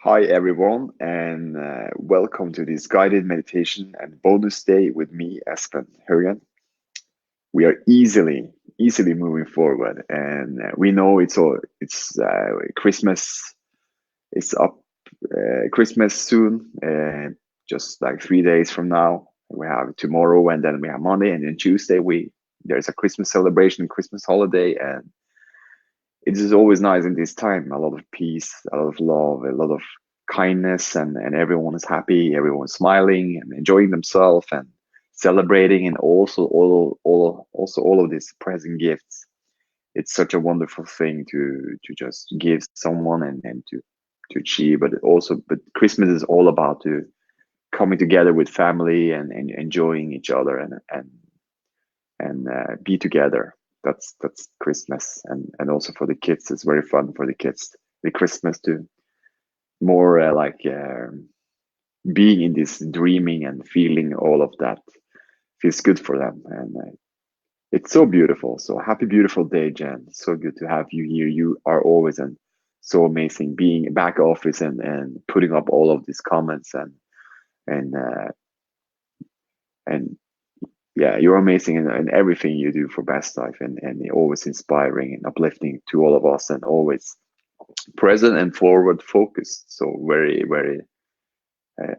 Hi, everyone, and welcome to this guided meditation and bonus day with me, Espen Haugen. We are easily moving forward, and we know it's Christmas. It's up, Christmas soon, just like 3 days from now. We have tomorrow, and then we have Monday, and then Tuesday there's a Christmas celebration, Christmas holiday, and it is always nice in this time. A lot of peace, a lot of love, a lot of kindness, and everyone is happy, everyone's smiling and enjoying themselves and celebrating, and also all of these present gifts. It's such a wonderful thing to just give someone and to achieve. But Christmas is all about to coming together with family and enjoying each other and be together. That's Christmas, and also for the kids, it's very fun for the kids. The Christmas to more being in this dreaming and feeling all of that feels good for them, and it's so beautiful. So happy, beautiful day, Jen. So good to have you here. You are always and so amazing being back office and putting up all of these comments and uh, and yeah, you're amazing in everything you do for Best Life, and you're always inspiring and uplifting to all of us, and always present and forward focused. So very,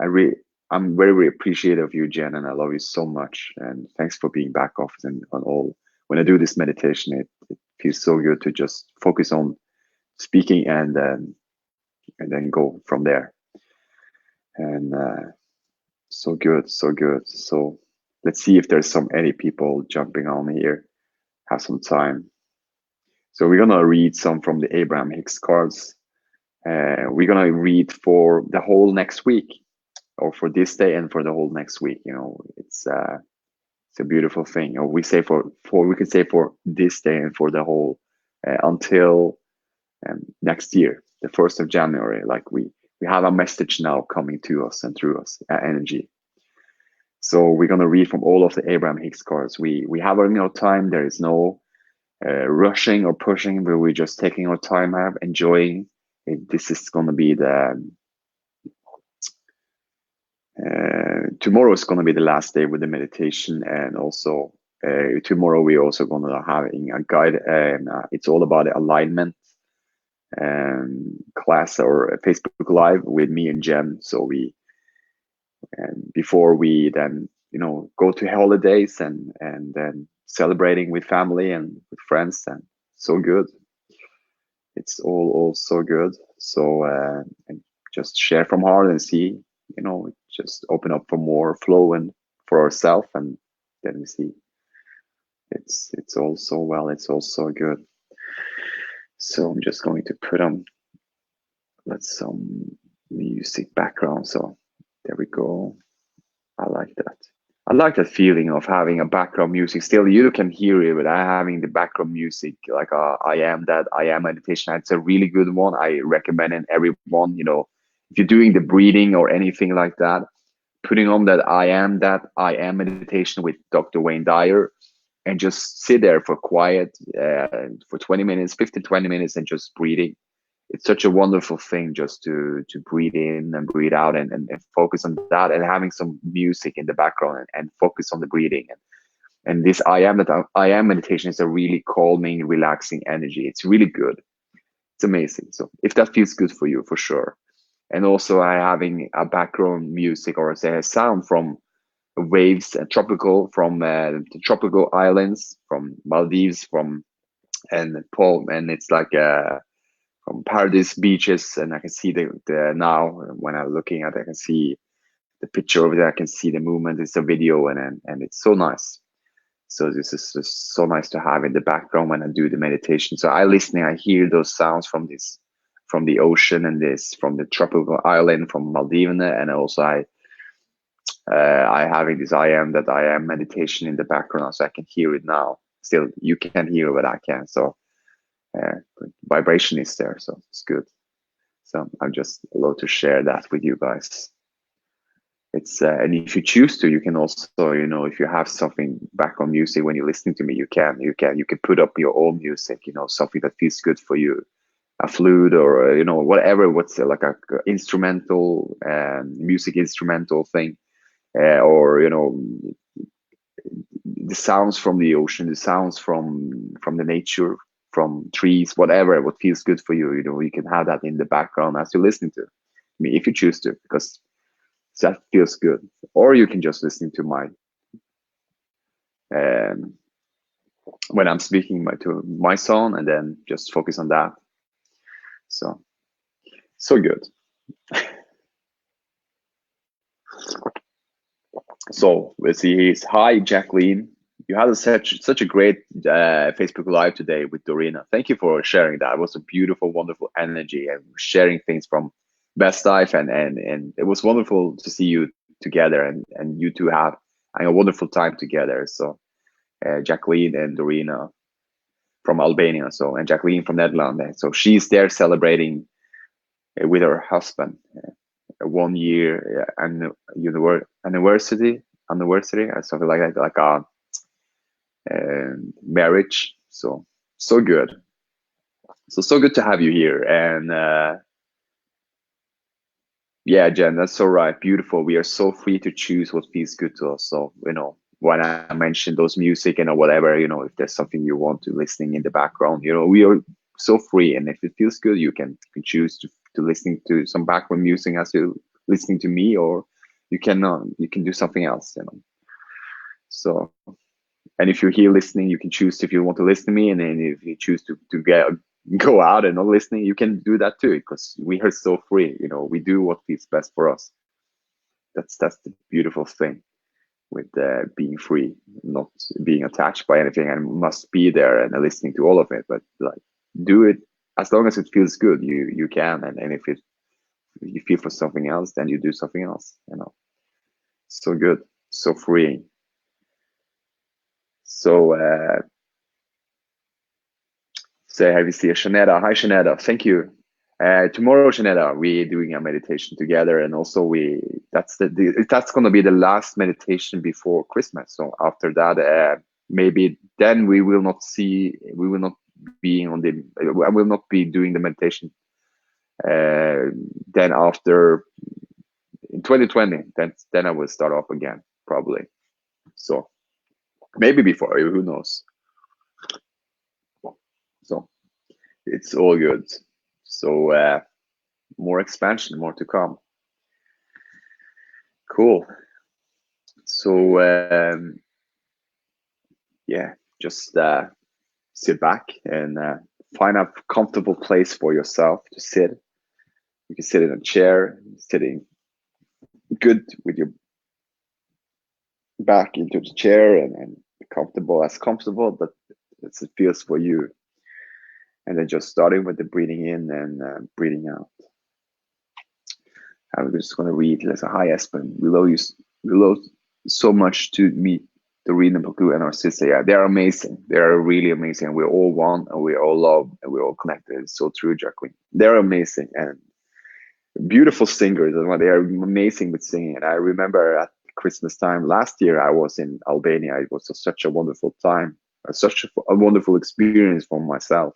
I really, I'm very appreciative of you, Jen, and I love you so much. And thanks for being back off and on all. When I do this meditation, it feels so good to just focus on speaking and then go from there. And so good, so good. So let's see if there's any people jumping on here. Have some time. So we're gonna read some from the Abraham Hicks cards. We're gonna read for the whole next week, or for this day and for the whole next week. It's a beautiful thing. Or we could say for this day and for the whole until next year, the 1st of January. Like we have a message now coming to us and through us, energy. So we're gonna read from all of the Abraham Hicks cards. We have our time. There is no rushing or pushing, but we're just taking our time out, enjoying. This is going to be tomorrow is going to be the last day with the meditation, and also tomorrow we're also going to having a guide. It's all about alignment class or a Facebook Live with me and Jen. So before we then go to holidays and then celebrating with family and with friends, and so good. It's all so good. So and just share from heart and see, just open up for more flow and for ourselves, and then we see it's all so well. It's all so good. So I'm just going to put on some music background. So there we go. I like that. I like that feeling of having a background music. Still, you can hear it, but I having the background music, like I am meditation. It's a really good one. I recommend it everyone. If you're doing the breathing or anything like that, putting on that I am meditation with Dr. Wayne Dyer, and just sit there for quiet for 20 minutes, 15, 20 minutes, and just breathing. It's such a wonderful thing just to breathe in and breathe out, and focus on that, and having some music in the background, and focus on the breathing. And this I am meditation is a really calming, relaxing energy. It's really good. It's amazing. So if that feels good for you, for sure. And also I having a background music, or say a sound from waves and tropical from the tropical islands, from Maldives, and Paul, and it's like from paradise beaches, and I can see the now when I'm looking at it, I can see the picture over there. I can see the movement. It's a video, and it's so nice. So this is just so nice to have in the background when I do the meditation. So I hear those sounds from the ocean, and this from the tropical island from Maldives, and also I having this I am meditation in the background, so I can hear it now. Still, you can hear what I can. So uh, vibration is there, so it's good. So I'm just allowed to share that with you guys. It's and if you choose to, you can also, if you have something background music when you're listening to me, you can put up your own music, something that feels good for you. a flute or whatever, what's like a instrumental music instrumental thing, or the sounds from the ocean, the sounds from the nature, from trees, whatever, what feels good for you. You can have that in the background as you're listening to me if you choose to, because that feels good. Or you can just listen to my um, when I'm speaking to my song, and then just focus on that. So so good. So let's see. He's hi, Jacqueline. You had such a great Facebook Live today with Dorina. Thank you for sharing that. It was a beautiful, wonderful energy and sharing things from best life, and it was wonderful to see you together, and you two have a wonderful time together. So Jacqueline and Dorina from Albania, so, and Jacqueline from Netherlands. So she's there celebrating with her husband. 1 year anniversary or something like that, like a marriage. So so good. So good to have you here. And yeah, Jen, that's so right. Beautiful. We are so free to choose what feels good to us. So when I mentioned those music and whatever, if there's something you want to listening in the background, we are so free. And if it feels good, you can choose to listening to some background music as you listening to me, or you can do something else. So, and if you're here listening, you can choose if you want to listen to me, and then if you choose to go out and not listening, you can do that too, because we are so free. We do what feels best for us. That's the beautiful thing with being free, not being attached by anything and must be there and listening to all of it. But like, do it as long as it feels good. You can, and if you feel for something else, then you do something else. So good, so freeing. So say hi, we see Shanetta. Hi, Shanetta. Thank you. Tomorrow, Shanetta, we're doing a meditation together, and also that's gonna be the last meditation before Christmas. So after that, maybe then we will not be on the I will not be doing the meditation. Then after in 2020, then I will start up again probably. So maybe before, who knows? So it's all good. So more expansion, more to come. Cool. So yeah, just sit back and find a comfortable place for yourself to sit. You can sit in a chair, sitting good with your back into the chair, and comfortable, but as it feels for you. And then just starting with the breathing in and breathing out. I'm just going to read. There's a hi, Espen. We love so much to meet Dorina, Baku, and our sister. Yeah, they're amazing. They're really amazing. We're all one, and we're all love, and we're all connected. It's so true, Jacqueline. They're amazing and beautiful singers. And they are amazing with singing. And I remember at Christmas time last year, I was in Albania. It was such a wonderful time, such a wonderful experience for myself.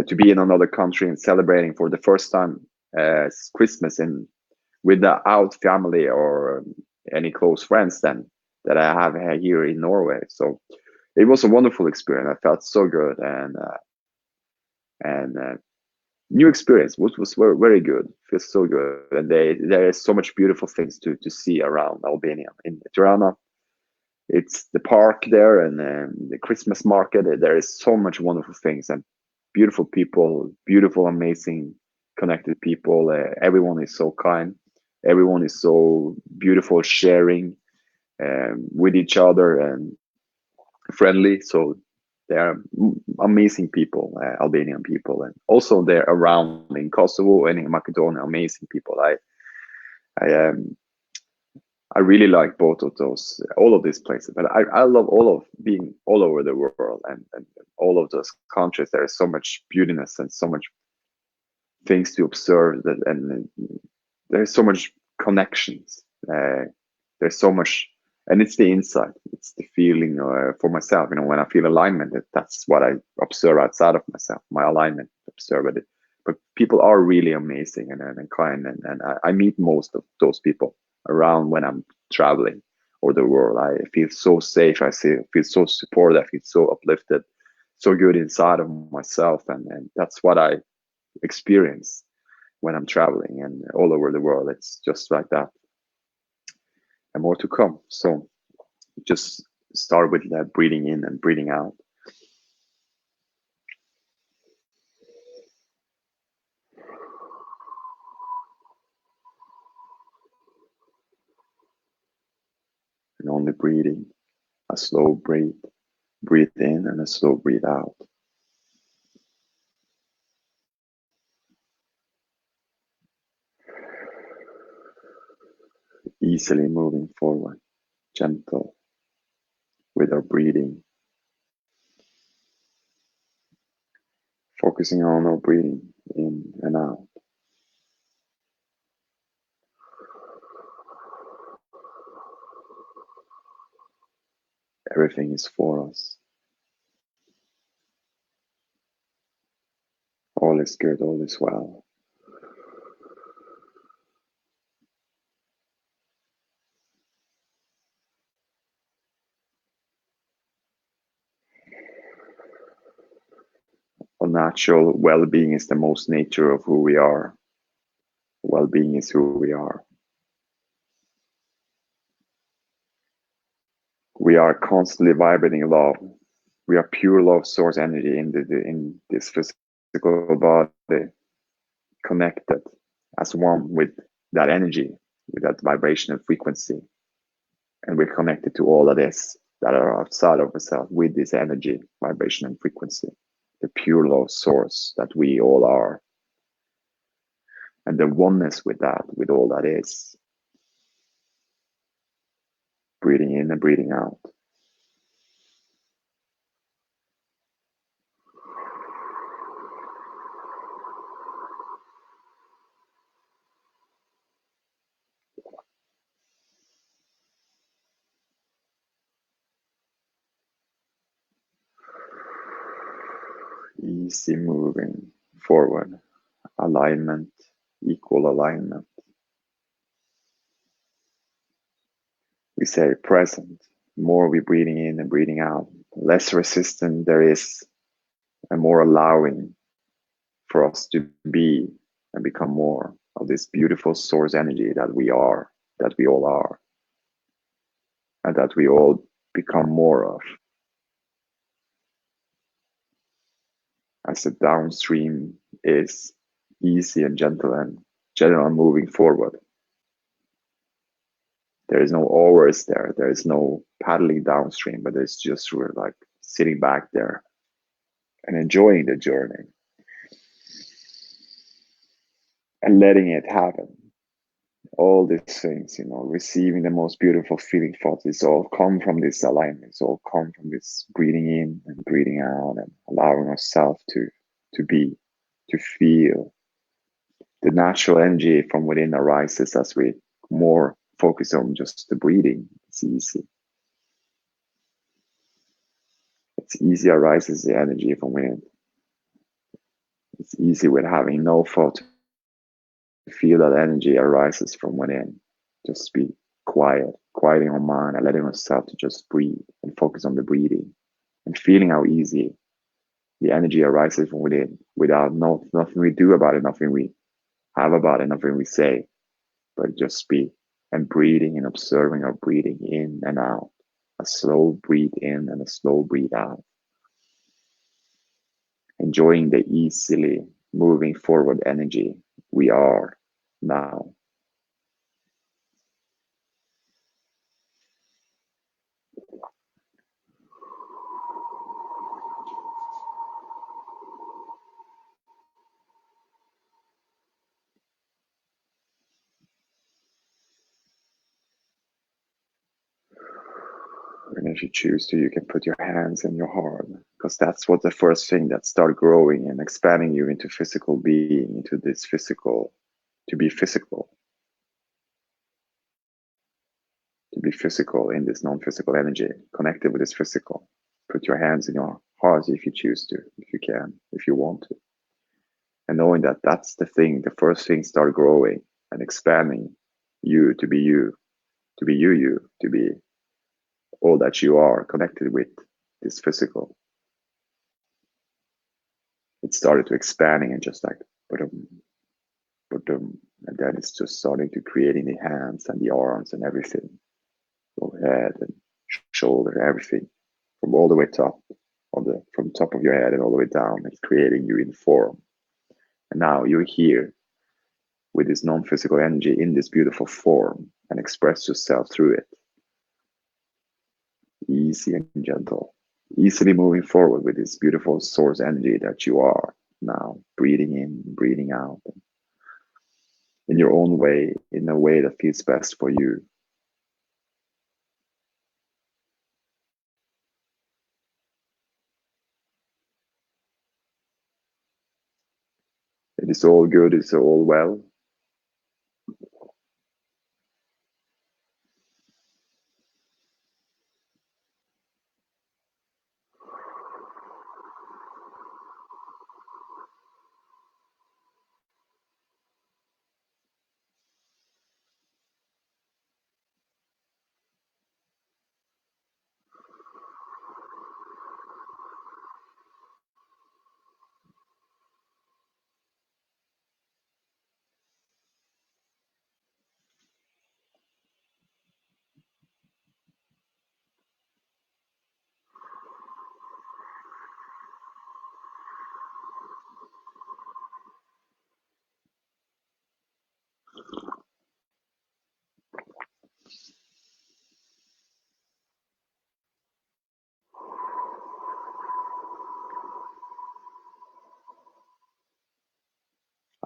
To be in another country and celebrating for the first time Christmas without family or any close friends then that I have here in Norway. So it was a wonderful experience. I felt so good, and new experience, which was very, very good. Feels so good, and there is so much beautiful things to see around Albania. In Tirana, it's the park there and the Christmas market. There is so much wonderful things and beautiful people, beautiful, amazing, connected people. Everyone is so kind. Everyone is so beautiful, sharing with each other and friendly. So they are amazing people, Albanian people, and also they're around in Kosovo and in Macedonia. Amazing people. I I really like both of those, all of these places. But I love all of being all over the world and all of those countries. There is so much beautiness and so much things to observe and there's so much connections. There's so much, and it's the insight, it's the feeling for myself. When I feel alignment, that's what I observe outside of myself. My alignment, observe it But people are really amazing and kind, and I meet most of those people around when I'm traveling or the world. I feel so safe. Feel so supported. I feel so uplifted, so good inside of myself, and that's what I experience when I'm traveling and all over the world. It's just like that, and more to come. So just start with that breathing in and breathing out. And only breathing, a slow breathe in and a slow breathe out. Easily moving forward, gentle with our breathing, focusing on our breathing in and out. Everything is for us. All is good, all is well. Our natural well being is the most nature of who we are. Well being is who we are. We are constantly vibrating love. We are pure love source energy in this physical body, connected as one with that energy, with that vibrational frequency. And we're connected to all that is that are outside of ourselves with this energy, vibration, and frequency, the pure love source that we all are. And the oneness with that, with all that is, breathing in and breathing out. Easy moving forward, alignment, equal alignment. We say present. More we breathing in and breathing out, less resistant there is, and more allowing for us to be and become more of this beautiful source energy that we are, that we all are, and that we all become more of. As the downstream is easy and gentle and general moving forward. There is no oars there. There is no paddling downstream, but it's just sort of like sitting back there and enjoying the journey and letting it happen. All these things, receiving the most beautiful feeling thoughts, it's all come from this alignment. It's all come from this breathing in and breathing out and allowing ourselves to be, to feel. The natural energy from within arises as we more focus on just the breathing. It's easy. It's easy arises the energy from within. It's easy with having no thought to feel that energy arises from within. Just be quiet, quieting our mind and letting ourselves to just breathe and focus on the breathing and feeling how easy the energy arises from within without nothing we do about it, nothing we have about it, nothing we say, but just be and breathing and observing our breathing in and out. A slow breathe in and a slow breathe out. Enjoying the easily moving forward energy we are now. And if you choose to, you can put your hands in your heart, because that's what the first thing that start growing and expanding you into physical being, into this physical, to be physical, to be physical in this non-physical energy, connected with this physical. Put your hands in your heart if you choose to, if you can, if you want to. And knowing that that's the thing, the first thing start growing and expanding you to be you, to be you, to be all that you are connected with this physical. It started to expanding and just like, but and then it's just starting to creating the hands and the arms and everything, your head and shoulder, everything from all the way top, from top of your head and all the way down. It's creating you in form. And now you're here with this non-physical energy in this beautiful form and express yourself through it. Easy and gentle, easily moving forward with this beautiful source energy that you are now, breathing in, breathing out in your own way, in a way that feels best for you. It is all good, it's all well.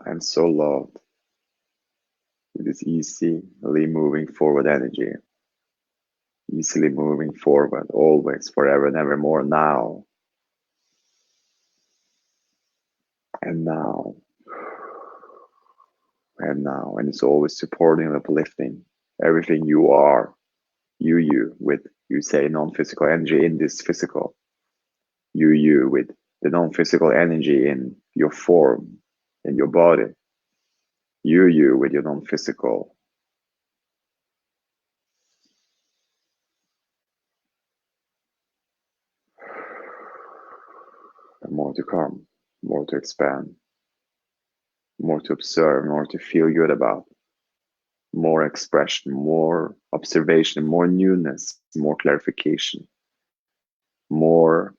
I am so loved with this easily moving forward energy, easily moving forward, always, forever and evermore, now and now and now. And it's always supporting and uplifting everything you are, you, with, you say, non physical energy in this physical, you, with the non physical energy in your form, in your body, you, with your non physical. And more to come, more to expand, more to observe, more to feel good about, more expression, more observation, more newness, more clarification, more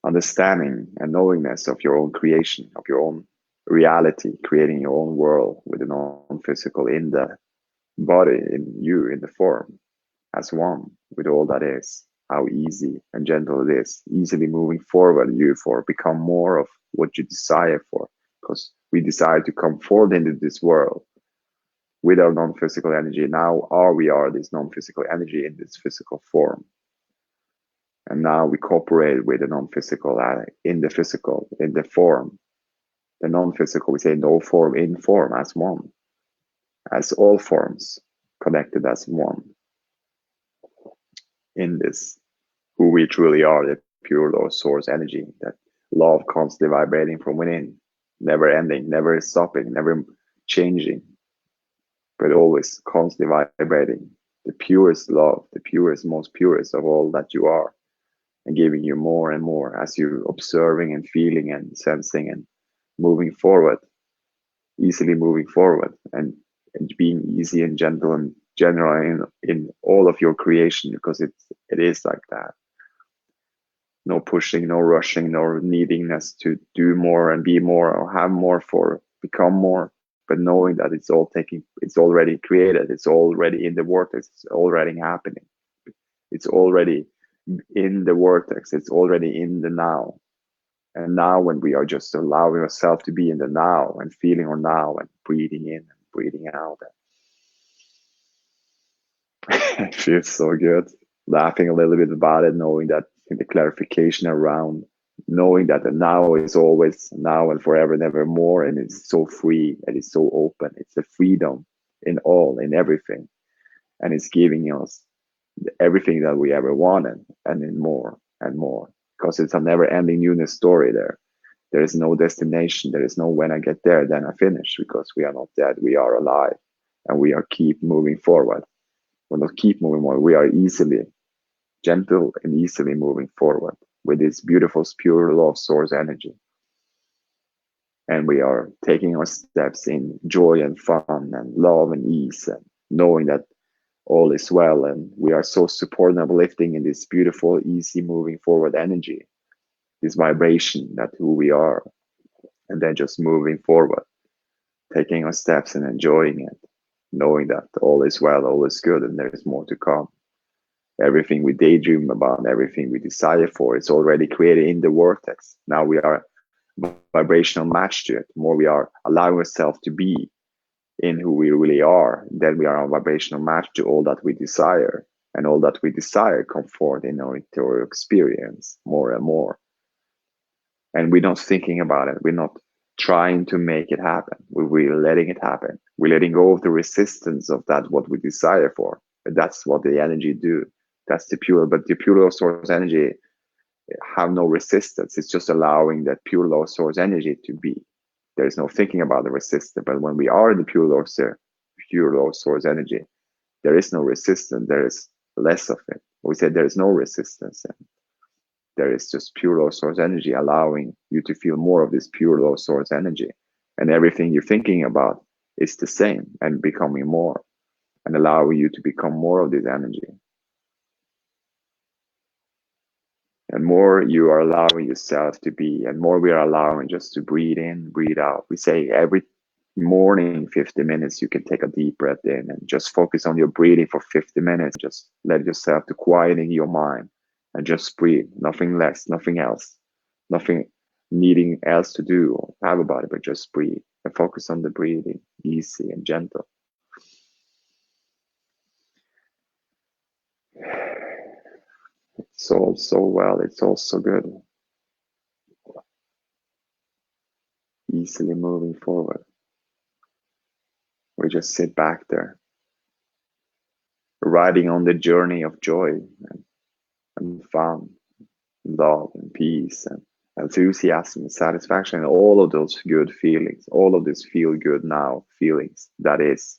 understanding and knowingness of your own creation, of your own reality, creating your own world with the non-physical in the body, in you, in the form, as one with all that is. How easy and gentle it is, easily moving forward, you for become more of what you desire for, because we desire to come forward into this world with our non-physical energy. Now we are this non-physical energy in this physical form. And now we cooperate with the non-physical in the physical, in the form. The non-physical, we say no form, in form, as one, as all forms connected as one. In this, who we truly are, the pure Lord source energy, that love constantly vibrating from within, never ending, never stopping, never changing, but always constantly vibrating. The purest love, the purest, most purest of all that you are, and giving you more and more as you're observing and feeling and sensing and moving forward, easily moving forward, and being easy and gentle and general in all of your creation, because it is like that. No pushing, no rushing, no needingness to do more and be more or have more for become more, but knowing that it's already created, it's already in the vortex, it's already happening, it's already in the vortex, it's already in the now. And now, when we are just allowing ourselves to be in the now and feeling our now and breathing in and breathing out, it feels so good. Laughing a little bit about it, knowing that the clarification around knowing that the now is always now and forever and ever more, and it's so free and it's so open. It's the freedom in all, in everything, and it's giving us everything that we ever wanted, and in more and more, because it's a never-ending newness story there. There is no destination. There is no when I get there, then I finish, because we are not dead. We are alive, and we are keep moving forward. We're not keep moving forward. We are easily, gentle and easily moving forward with this beautiful, pure love source energy. And we are taking our steps in joy and fun and love and ease, and knowing that all is well. And we are so supported and uplifting in this beautiful, easy moving forward energy, this vibration, that who we are. And then just moving forward, taking our steps and enjoying it, knowing that all is well, all is good, and there is more to come. Everything we daydream about, everything we desire for, it's already created in the vortex. Now we are vibrational match to it. The more we are allowing ourselves to be in who we really are, then we are a vibrational match to all that we desire. And all that we desire come forth in our interior experience more and more. And we're not thinking about it. We're not trying to make it happen. We're letting it happen. We're letting go of the resistance of that, what we desire for. And that's what the energy do. That's the pure, but the pure law source energy have no resistance. It's just allowing that pure law source energy to be. There is no thinking about the resistance. But when we are in the pure law source energy, there is no resistance. There is less of it. We said there is no resistance. And there is just pure law source energy, allowing you to feel more of this pure law source energy. And everything you're thinking about is the same and becoming more, and allowing you to become more of this energy. And more you are allowing yourself to be, and more we are allowing just to breathe in, breathe out. We say every morning, 50 minutes, you can take a deep breath in and just focus on your breathing for 50 minutes. Just let yourself to quieting your mind and just breathe. Nothing less, nothing else, nothing needing else to do or have about it, but just breathe and focus on the breathing, easy and gentle. It's all so well. It's all so good. Easily moving forward. We just sit back there, riding on the journey of joy and fun, love and peace and enthusiasm and satisfaction, and all of those good feelings, all of these feel good now feelings. That is,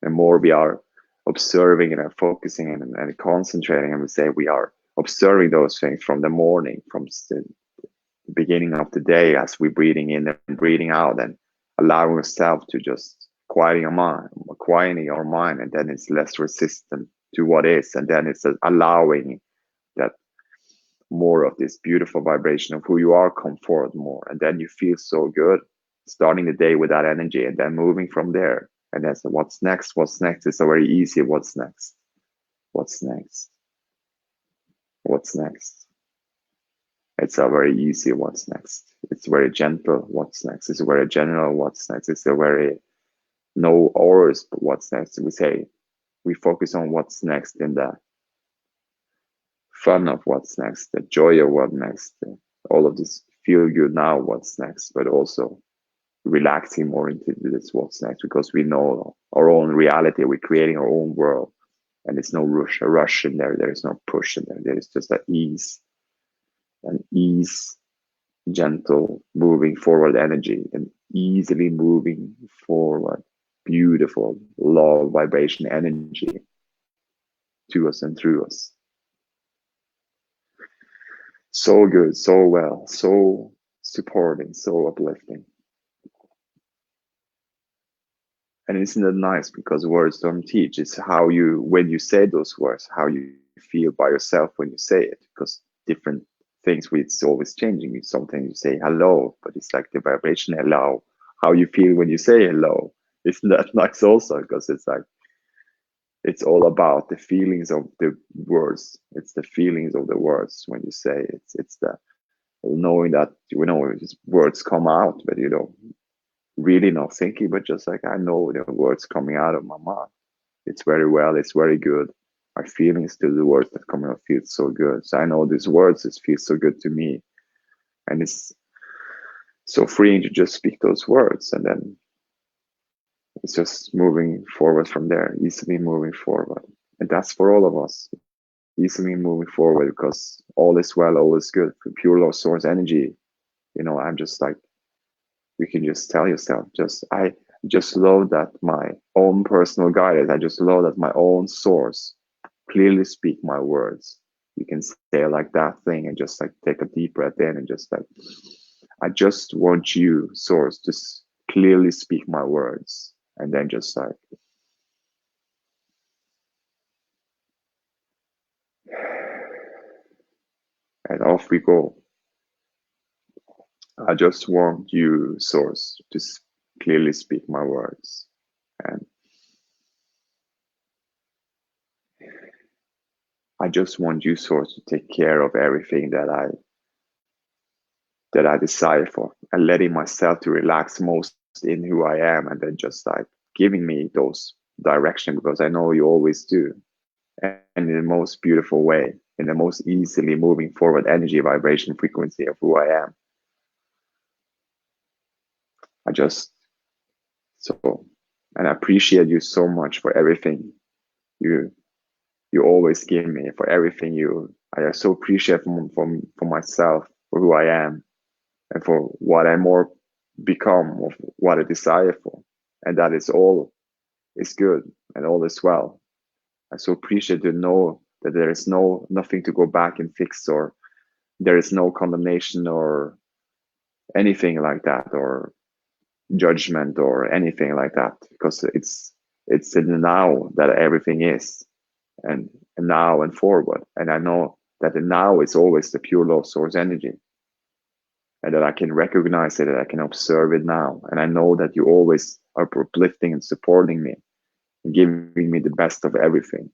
the more we are observing and focusing and concentrating, and we say we are observing those things from the morning, from the beginning of the day, as we're breathing in and breathing out, and allowing ourselves to just quieting our mind, and then it's less resistant to what is, and then it's allowing that more of this beautiful vibration of who you are come forward more, and then you feel so good starting the day with that energy, and then moving from there. And that's what's next. What's next is a very easy. What's next? What's next? What's next? It's a very easy. What's next? It's very gentle. What's next? It's very general. What's next? It's a very no orders, but what's next? We say we focus on what's next in the fun of what's next, the joy of what's next, all of this feel good now, what's next, but also relaxing more into this what's next, because we know our own reality. We're creating our own world, and it's no rush in there. There is no push in there. There is just an ease, gentle, moving forward energy, and easily moving forward, beautiful love vibration energy to us and through us. So good, so well, so supporting, so uplifting. And isn't it nice? Because words don't teach. It's how you, when you say those words, how you feel by yourself when you say it. Because different things, it's always changing. Sometimes you say hello, but it's like the vibration hello. How you feel when you say hello. Isn't that nice also? Because it's like, it's all about the feelings of the words. It's the feelings of the words when you say it. It's the knowing that, words come out, but really not thinking, but just like, I know the words coming out of my mouth. It's very well, it's very good. My feelings to the words that come out feel so good. So I know these words, it feels so good to me. And it's so freeing to just speak those words. And then it's just moving forward from there, easily moving forward. And that's for all of us. easily moving forward because all is well, all is good. For pure law source energy, I'm just like, you can just tell yourself, I just love that my own personal guidance. I just love that my own source clearly speak my words. You can say like that thing and just like take a deep breath in and just like, I just want you, source, to clearly speak my words. And then just like, and off we go. I just want you, source, to clearly speak my words. And I just want you, source, to take care of everything that I desire for, and letting myself to relax most in who I am, and then just like giving me those direction because I know you always do, and in the most beautiful way, in the most easily moving forward energy, vibration, frequency of who I am. I just so and I appreciate you so much for everything you you always give me, for everything I so appreciate for myself, for who I am, and for what I more become, of what I desire for, and that is all is good and all is well. I so appreciate to know that there is nothing to go back and fix, or there is no condemnation or anything like that, or judgment or anything like that, because it's in the now that everything is, and now and forward. And I know that the now is always the pure law source energy, and that I can recognize it, that I can observe it now. And I know that you always are uplifting and supporting me and giving me the best of everything.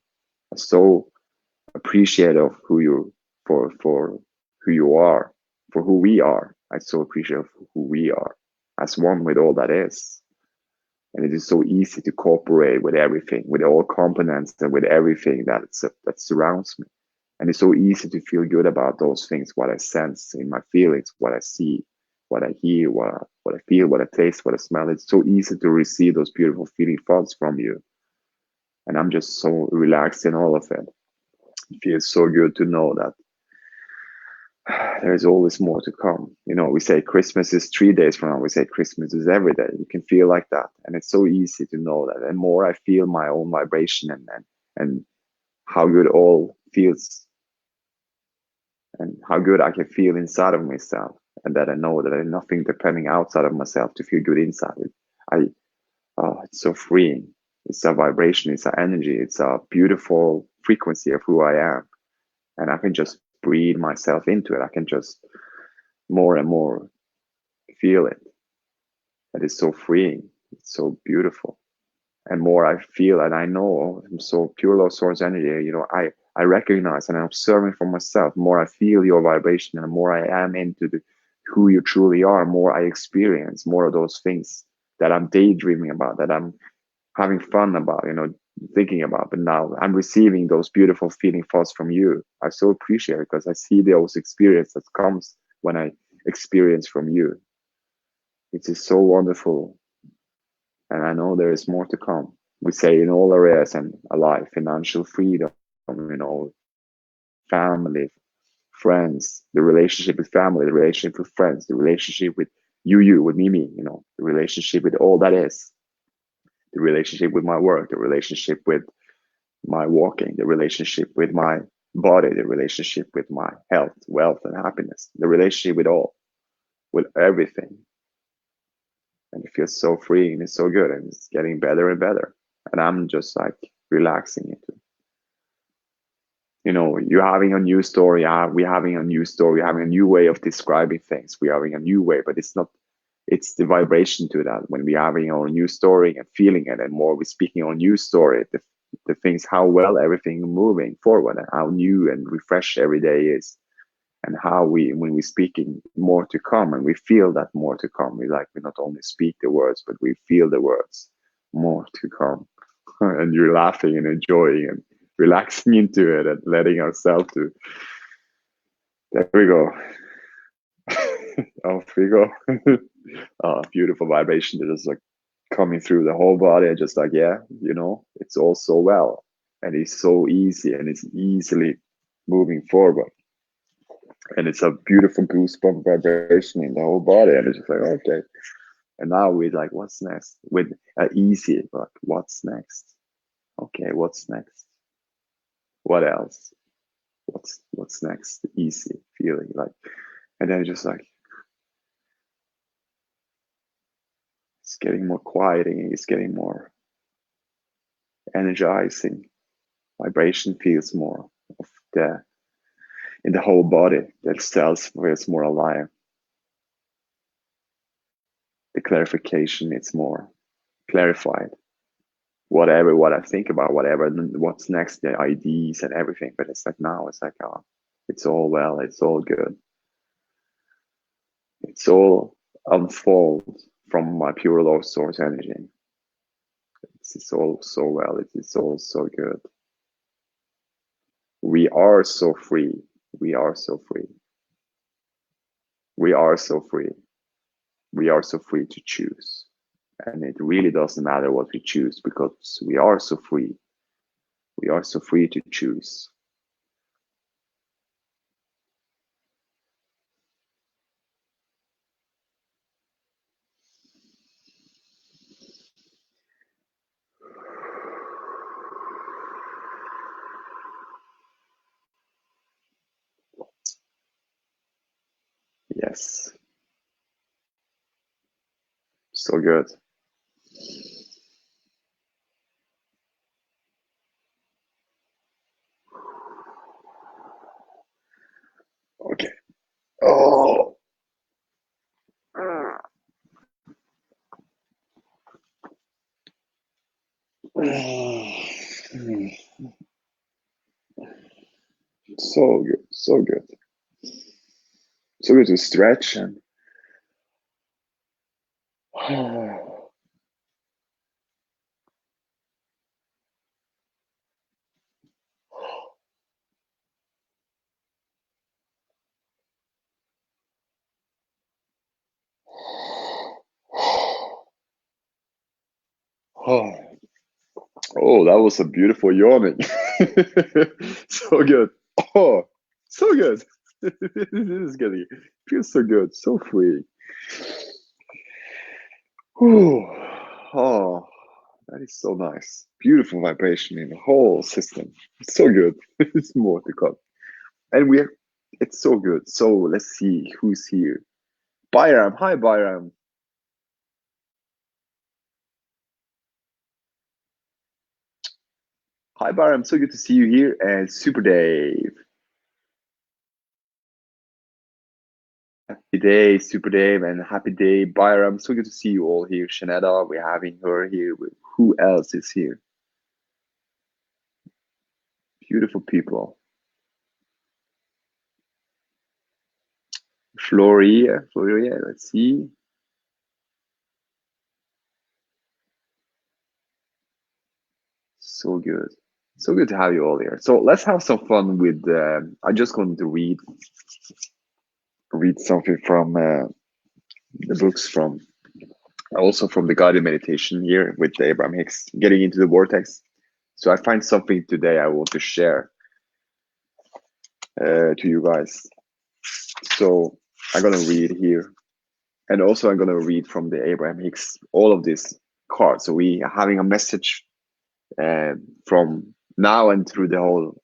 I'm so appreciative of for who you are, for who we are. I so appreciate who we are as one with all that is. And it is so easy to cooperate with everything, with all components and with everything that surrounds me. And it's so easy to feel good about those things, what I sense in my feelings, what I see, what I hear, what I feel, what I taste, what I smell. It's so easy to receive those beautiful feeling thoughts from you. And I'm just so relaxed in all of it. It feels so good to know that there's always more to come. We say Christmas is 3 days from now. We say Christmas is every day. You can feel like that. And it's so easy to know that. And more I feel my own vibration and how good all feels, and how good I can feel inside of myself. And that I know that there's nothing depending outside of myself to feel good inside it. It's so freeing. It's a vibration, it's an energy, it's a beautiful frequency of who I am. And I can just breathe myself into it. I can just more and more feel it. That is so freeing. It's so beautiful. And more I feel and I know I'm so pure law source energy, I recognize and I'm observing for myself. More I feel your vibration and more I am into who you truly are, more I experience more of those things that I'm daydreaming about, that I'm having fun about, thinking about. But now I'm receiving those beautiful feeling thoughts from you. I so appreciate it because I see those experience that comes when I experience from you. It is so wonderful. And I know there is more to come. We say in all areas and alive, financial freedom, family, friends, the relationship with family, the relationship with friends, the relationship with you, with me, the relationship with all that is, the relationship with my work, the relationship with my walking, the relationship with my body, the relationship with my health, wealth, and happiness, the relationship with all, with everything. And it feels so free and it's so good and it's getting better and better. And I'm just like relaxing into it. You're having a new story. We're having a new story. We're having a new way of describing things. We're having a new way, but it's not, it's the vibration to that. When we're having our new story and feeling it, and more we're speaking our new story, the things, how well everything moving forward and how new and refreshed every day is. And how when we're speaking more to come and we feel that more to come, we not only speak the words, but we feel the words more to come. And you're laughing and enjoying and relaxing into it and letting ourselves to, there we go. Off we go. Beautiful vibration that is like coming through the whole body and just like, yeah, it's all so well. And it's so easy and it's easily moving forward. And it's a beautiful goosebump vibration in the whole body. And it's just like, okay. And now we're like, what's next? With easy, but what's next? Okay, what's next? What else? What's next? Easy feeling like, and then just like it's getting more quieting, it's getting more energizing. Vibration feels more of the in the whole body. The cells feels more alive. The clarification, it's more clarified. Whatever what I think about, whatever what's next, the ideas and everything. But it's like now, it's like it's all well, it's all good. It's all unfold from my pure love source energy. It's all so well. It's all so good. We are so free. We are so free. We are so free. We are so free to choose. And it really doesn't matter what we choose because we are so free. We are so free to choose. Yes. So good. Okay. Oh. So good. So good. So good to stretch and oh, that was a beautiful yawning. So good. Oh, so good. This is getting feels so good, so free. Whew. Oh, that is so nice. Beautiful vibration in the whole system. It's so good. It's more to come. And it's so good. So let's see who's here. Byram. Hi, Byram. Hi, Byram. So good to see you here. And Super Dave. Happy day, Super Dave, and happy day, Byram. So good to see you all here. Shanetta, we're having her here. Who else is here? Beautiful people. Floria, let's see. So good. So good to have you all here. So let's have some fun with, I'm just going to read something from the books from, also from the guided meditation here with Abraham Hicks, getting into the vortex. So I find something today I want to share to you guys. So I'm gonna read here, and also I'm gonna read from the Abraham Hicks all of these cards. So we are having a message from now and through the whole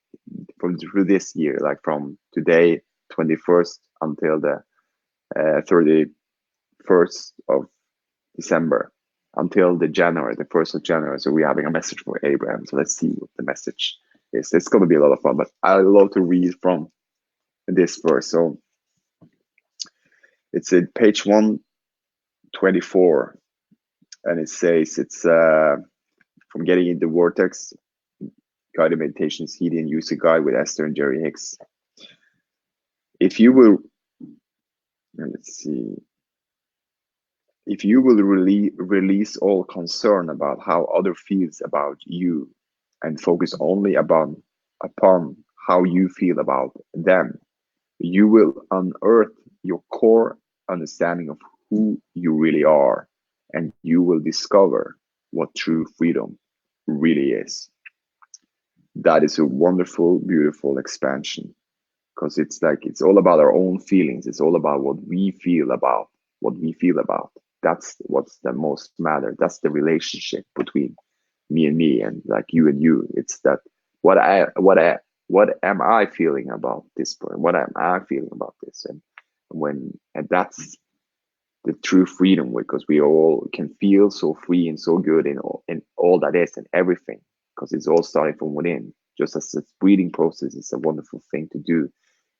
from through this year, like from today 21st until the 31st of December, until the 1st of January. So we're having a message for Abraham. So let's see what the message is. It's going to be a lot of fun, but I love to read from this verse. So it's in page 124, and it says it's from getting into vortex, guided meditations, healing and user guide with Esther and Jerry Hicks. If you will, let's see, if you will release all concern about how other feels about you and focus only upon how you feel about them, you will unearth your core understanding of who you really are, and you will discover what true freedom really is. That is a wonderful, beautiful expansion. because it's like it's all about our own feelings. It's all about what we feel about what we feel about. That's what's the most matter. That's the relationship between me and like you and you. It's that what am I feeling about this person? What am I feeling about this? And that's the true freedom, because we all can feel so free and so good in all that is and everything, because it's all starting from within. Just as the breathing process is a wonderful thing to do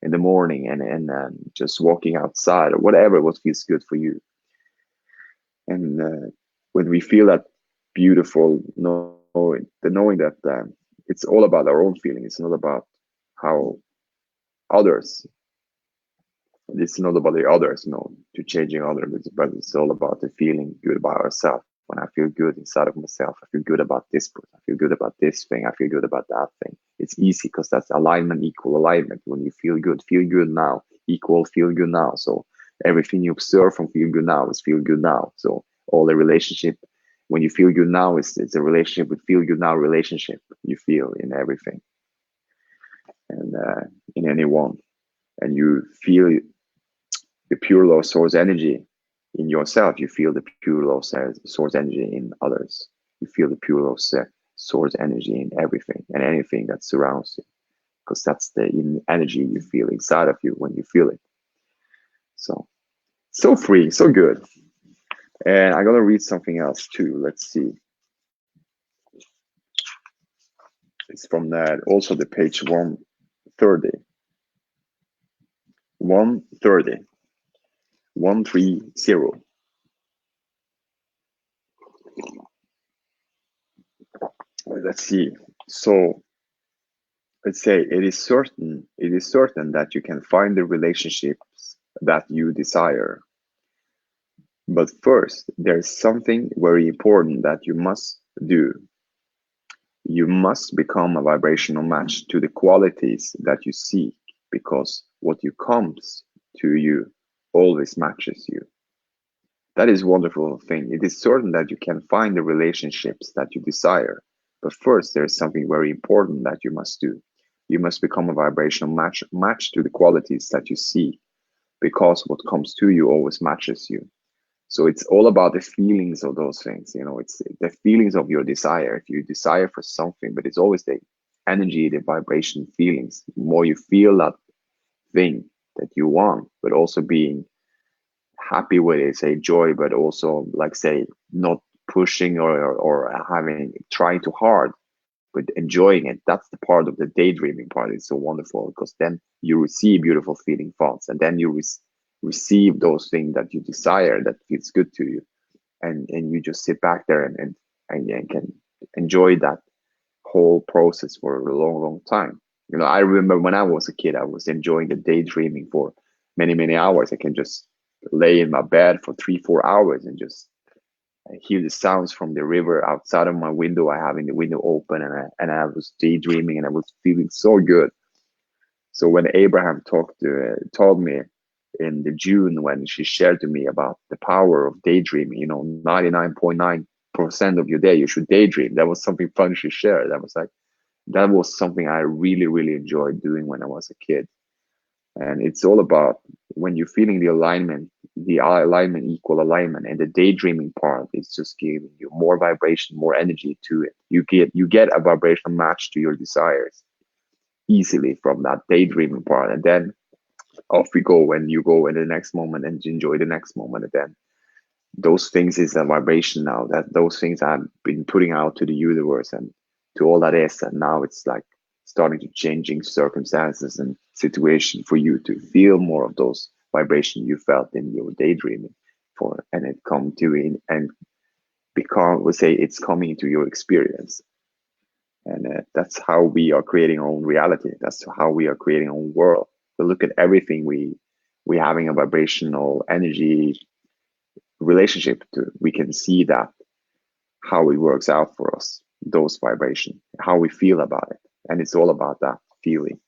in the morning, and just walking outside or whatever what feels good for you. And when we feel that beautiful knowing that it's all about our own feeling, it's not about how others it's not about the others, to changing others, but it's all about the feeling good about ourselves. When I feel good inside of myself, I feel good about this person, I feel good about this thing, I feel good about that thing. It's easy because that's alignment, equal alignment. When you feel good now, equal feel good now. So everything you observe from feel good now is feel good now. So all the relationship, when you feel good now, it's a relationship with feel good now relationship you feel in everything and in anyone. And you feel the pure law source energy in yourself. You feel the pure law source energy in others. You feel the pure law source energy in everything and anything that surrounds you, because that's the energy you feel inside of you when you feel it. So free, so good. And I'm gonna read something else too. Let's see. It's from that also the page 130. 130. 130. Let's see. So let's say it is certain that you can find the relationships that you desire. But first, there's something very important that you must do. You must become a vibrational match to the qualities that you seek, because what you comes to you always matches you. That is a wonderful thing. It is certain that you can find the relationships that you desire. But first, there is something very important that you must do. You must become a vibrational match to the qualities that you seek, because what comes to you always matches you. So it's all about the feelings of those things. It's the feelings of your desire. If you desire for something, but it's always the energy, the vibration feelings. The more you feel that thing that you want, but also being happy with it, say joy, but also like say not pushing or having trying too hard, but enjoying it. That's the part of the daydreaming part. It's so wonderful, because then you receive beautiful feeling thoughts, and then you receive those things that you desire that feels good to you, and you just sit back there and can enjoy that whole process for a long time. I remember when I was a kid, I was enjoying the daydreaming for many hours. I can just lay in my bed for 3-4 hours and just hear the sounds from the river outside of my window. I having the window open, and I was daydreaming, and I was feeling so good. So when Abraham told me in the June, when she shared to me about the power of daydreaming, 99.9% of your day you should daydream. That was something fun she shared. That was something I really enjoyed doing when I was a kid. And it's all about when you're feeling the alignment, equal alignment, and the daydreaming part is just giving you more vibration, more energy to it. You get a vibration match to your desires easily from that daydreaming part, and then off we go when you go in the next moment and enjoy the next moment. And then those things is a vibration now, that those things I've been putting out to the universe and to all that is, and now it's like starting to changing circumstances and situation for you to feel more of those vibration you felt in your daydreaming for, and it come to in and become, we say it's coming into your experience. And that's how we are creating our own reality. That's how we are creating our own world. So look at everything we having a vibrational energy relationship to. We can see that how it works out for us, those vibration, how we feel about it, and it's all about that feeling.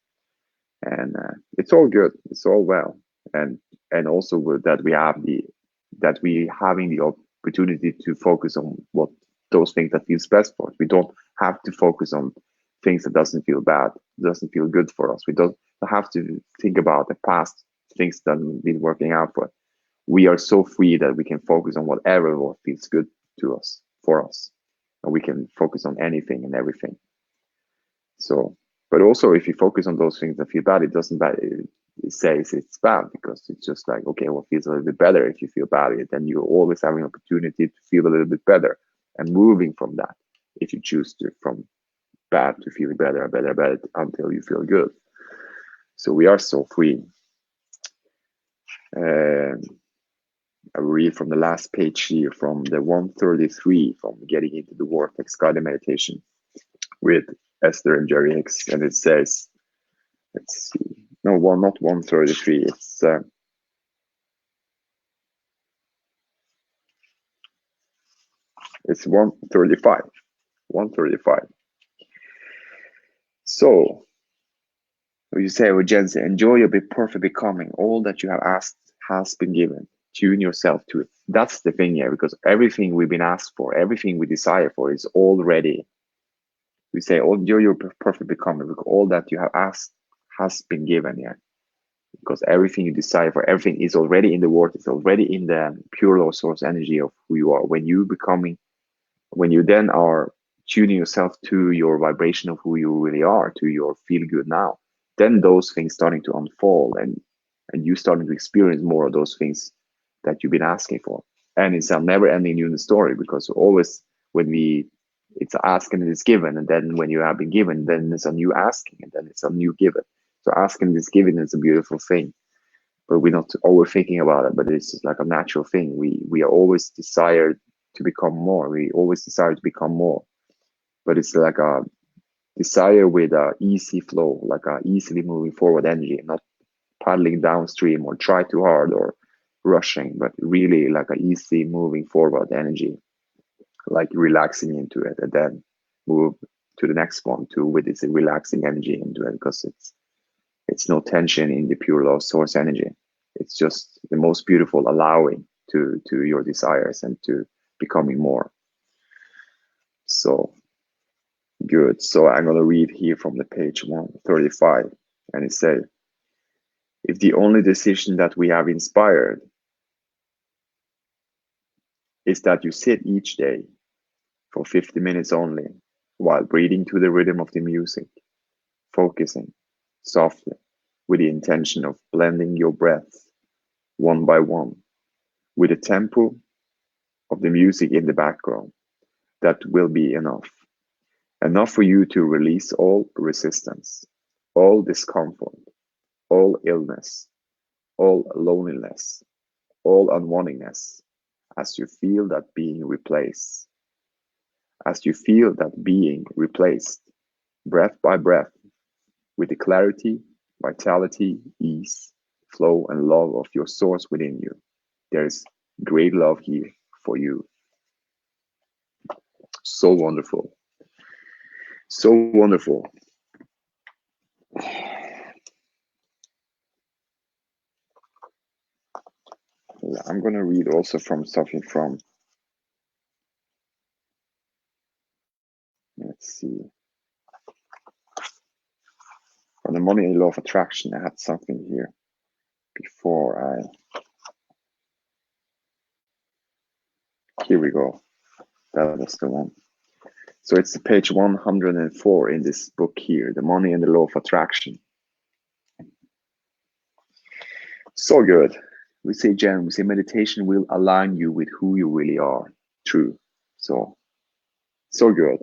And it's all good. It's all well. And also with that we having the opportunity to focus on what those things that feels best for us. We don't have to focus on things that doesn't feel bad, doesn't feel good for us. have to think about the past things that we've been working out for. We are so free that we can focus on whatever what feels good to us, for us, and we can focus on anything and everything. So, but also if you focus on those things that feel bad, it doesn't bad. It says it's bad because it's just like, okay, what feels a little bit better if you feel bad, then you always have an opportunity to feel a little bit better and moving from that. If you choose to from bad to feeling better and better, better until you feel good. So we are so free. I read from the last page here from the 133 from Getting into the Vortex Guided Meditation with Esther and Jerry Hicks, and it says, let's see, no, one, not 133. It's 135. 135. So you say, well, Jensen, enjoy your perfect becoming. All that you have asked has been given. Tune yourself to it. That's the thing here, because everything we've been asked for, everything we desire for is already. We say, oh, enjoy your perfect becoming, because all that you have asked has been given here. Because everything you desire for, everything is already in the word, it's already in the pure law source energy of who you are. When you then are tuning yourself to your vibration of who you really are, to your feel good now, then those things starting to unfold, and you starting to experience more of those things that you've been asking for. And it's a never ending unit story, because always when it's asking and it's given, and then when you have been given, then it's a new asking, and then it's a new given. So asking is giving is a beautiful thing, but we're not overthinking about it. But it's just like a natural thing. We are always desired to become more. We always desire to become more, but it's like a desire with a easy flow, like a easily moving forward energy, not paddling downstream or try too hard or rushing, but really like a easy moving forward energy, like relaxing into it, and then move to the next one too with this relaxing energy into it, because it's no tension in the pure law source energy. It's just the most beautiful allowing to your desires and to becoming more. So good. So I'm going to read here from the page 135, and it says, if the only decision that we have inspired is that you sit each day for 50 minutes only while breathing to the rhythm of the music, focusing softly with the intention of blending your breaths one by one with the tempo of the music in the background, that will be enough. Enough for you to release all resistance, all discomfort, all illness, all loneliness, all unwantingness, as you feel that being replaced. As you feel that being replaced, breath by breath, with the clarity, vitality, ease, flow, and love of your source within you. There is great love here for you. So wonderful. So wonderful. I'm going to read also from something from, let's see, from the Money and Law of Attraction. I had something here before here we go. That was the one. So it's the page 104 in this book here, The Money and the Law of Attraction. So good. We say, Jen, we say meditation will align you with who you really are. True. So good.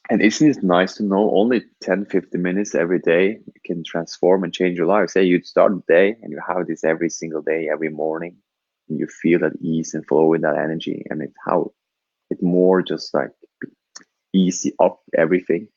And isn't it nice to know only 10, 15 minutes every day can transform and change your life? Say you'd start the day and you have this every single day, every morning, and you feel that ease and flow with that energy, and it's how it more just like easy up everything.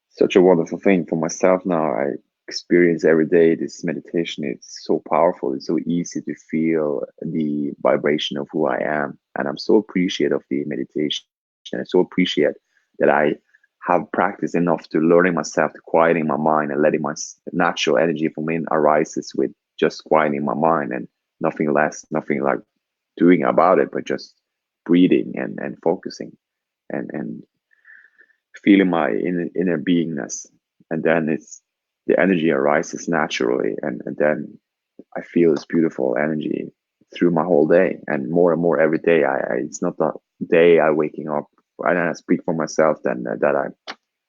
Such a wonderful thing for myself now. I experience every day this meditation. It's so powerful. It's so easy to feel the vibration of who I am. And I'm so appreciative of the meditation. I so appreciate that I have practiced enough to learning myself, to quieting my mind and letting my natural energy from in arises with just quieting my mind and nothing less, nothing like doing about it, but just breathing and focusing and feeling my inner beingness and then it's the energy arises naturally, and then I feel this beautiful energy through my whole day, and more every day. It's not a day I waking up and I speak for myself then that I'm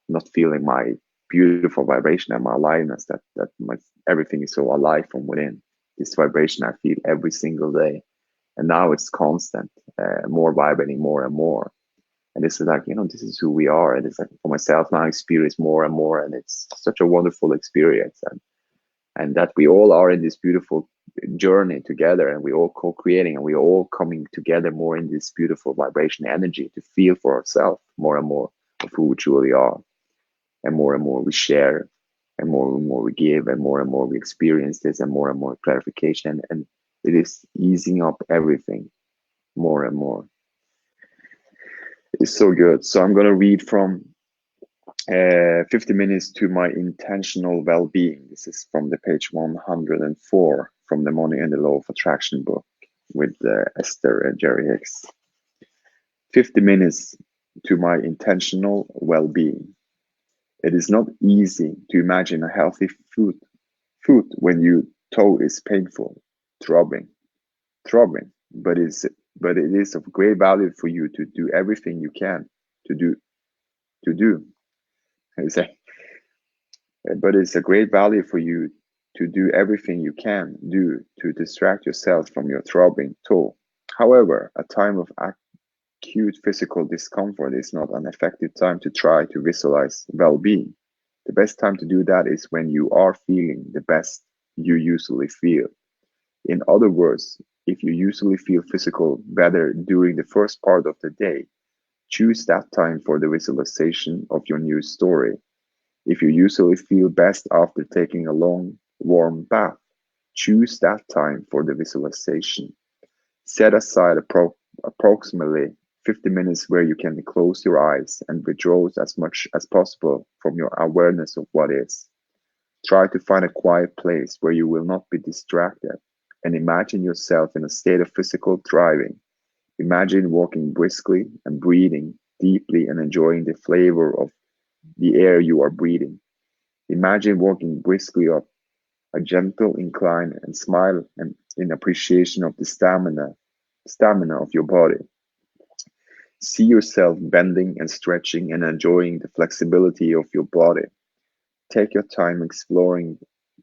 not feeling my beautiful vibration and my aliveness, everything is so alive from within. This vibration I feel every single day, and now it's constant, more vibrating more and more. And this is like, this is who we are. And it's like for myself now, I experience more and more, and it's such a wonderful experience. And that we all are in this beautiful journey together, and we all co-creating, and we all coming together more in this beautiful vibration energy to feel for ourselves more and more of who we truly are, and more we share, and more we give, and more we experience this, and more clarification, and it is easing up everything more and more. It's so good. So I'm going to read from 50 minutes to my intentional well-being. This is from the page 104 from the Money and the Law of Attraction book with Esther and Jerry Hicks. 50 minutes to my intentional well-being. It is not easy to imagine a healthy foot when your toe is painful, throbbing, but it is of great value for you to do everything you can to do to do. But it's a great value for you to do everything you can do to distract yourself from your throbbing toe. However, a time of acute physical discomfort is not an effective time to try to visualize well-being. The best time to do that is when you are feeling the best you usually feel. In other words, if you usually feel physical better during the first part of the day, choose that time for the visualization of your new story. If you usually feel best after taking a long, warm bath, choose that time for the visualization. Set aside approximately 50 minutes where you can close your eyes and withdraw as much as possible from your awareness of what is. Try to find a quiet place where you will not be distracted, and imagine yourself in a state of physical thriving. Imagine walking briskly and breathing deeply and enjoying the flavor of the air you are breathing. Imagine walking briskly up a gentle incline and smile and in appreciation of the stamina of your body. See yourself bending and stretching and enjoying the flexibility of your body. Take your time exploring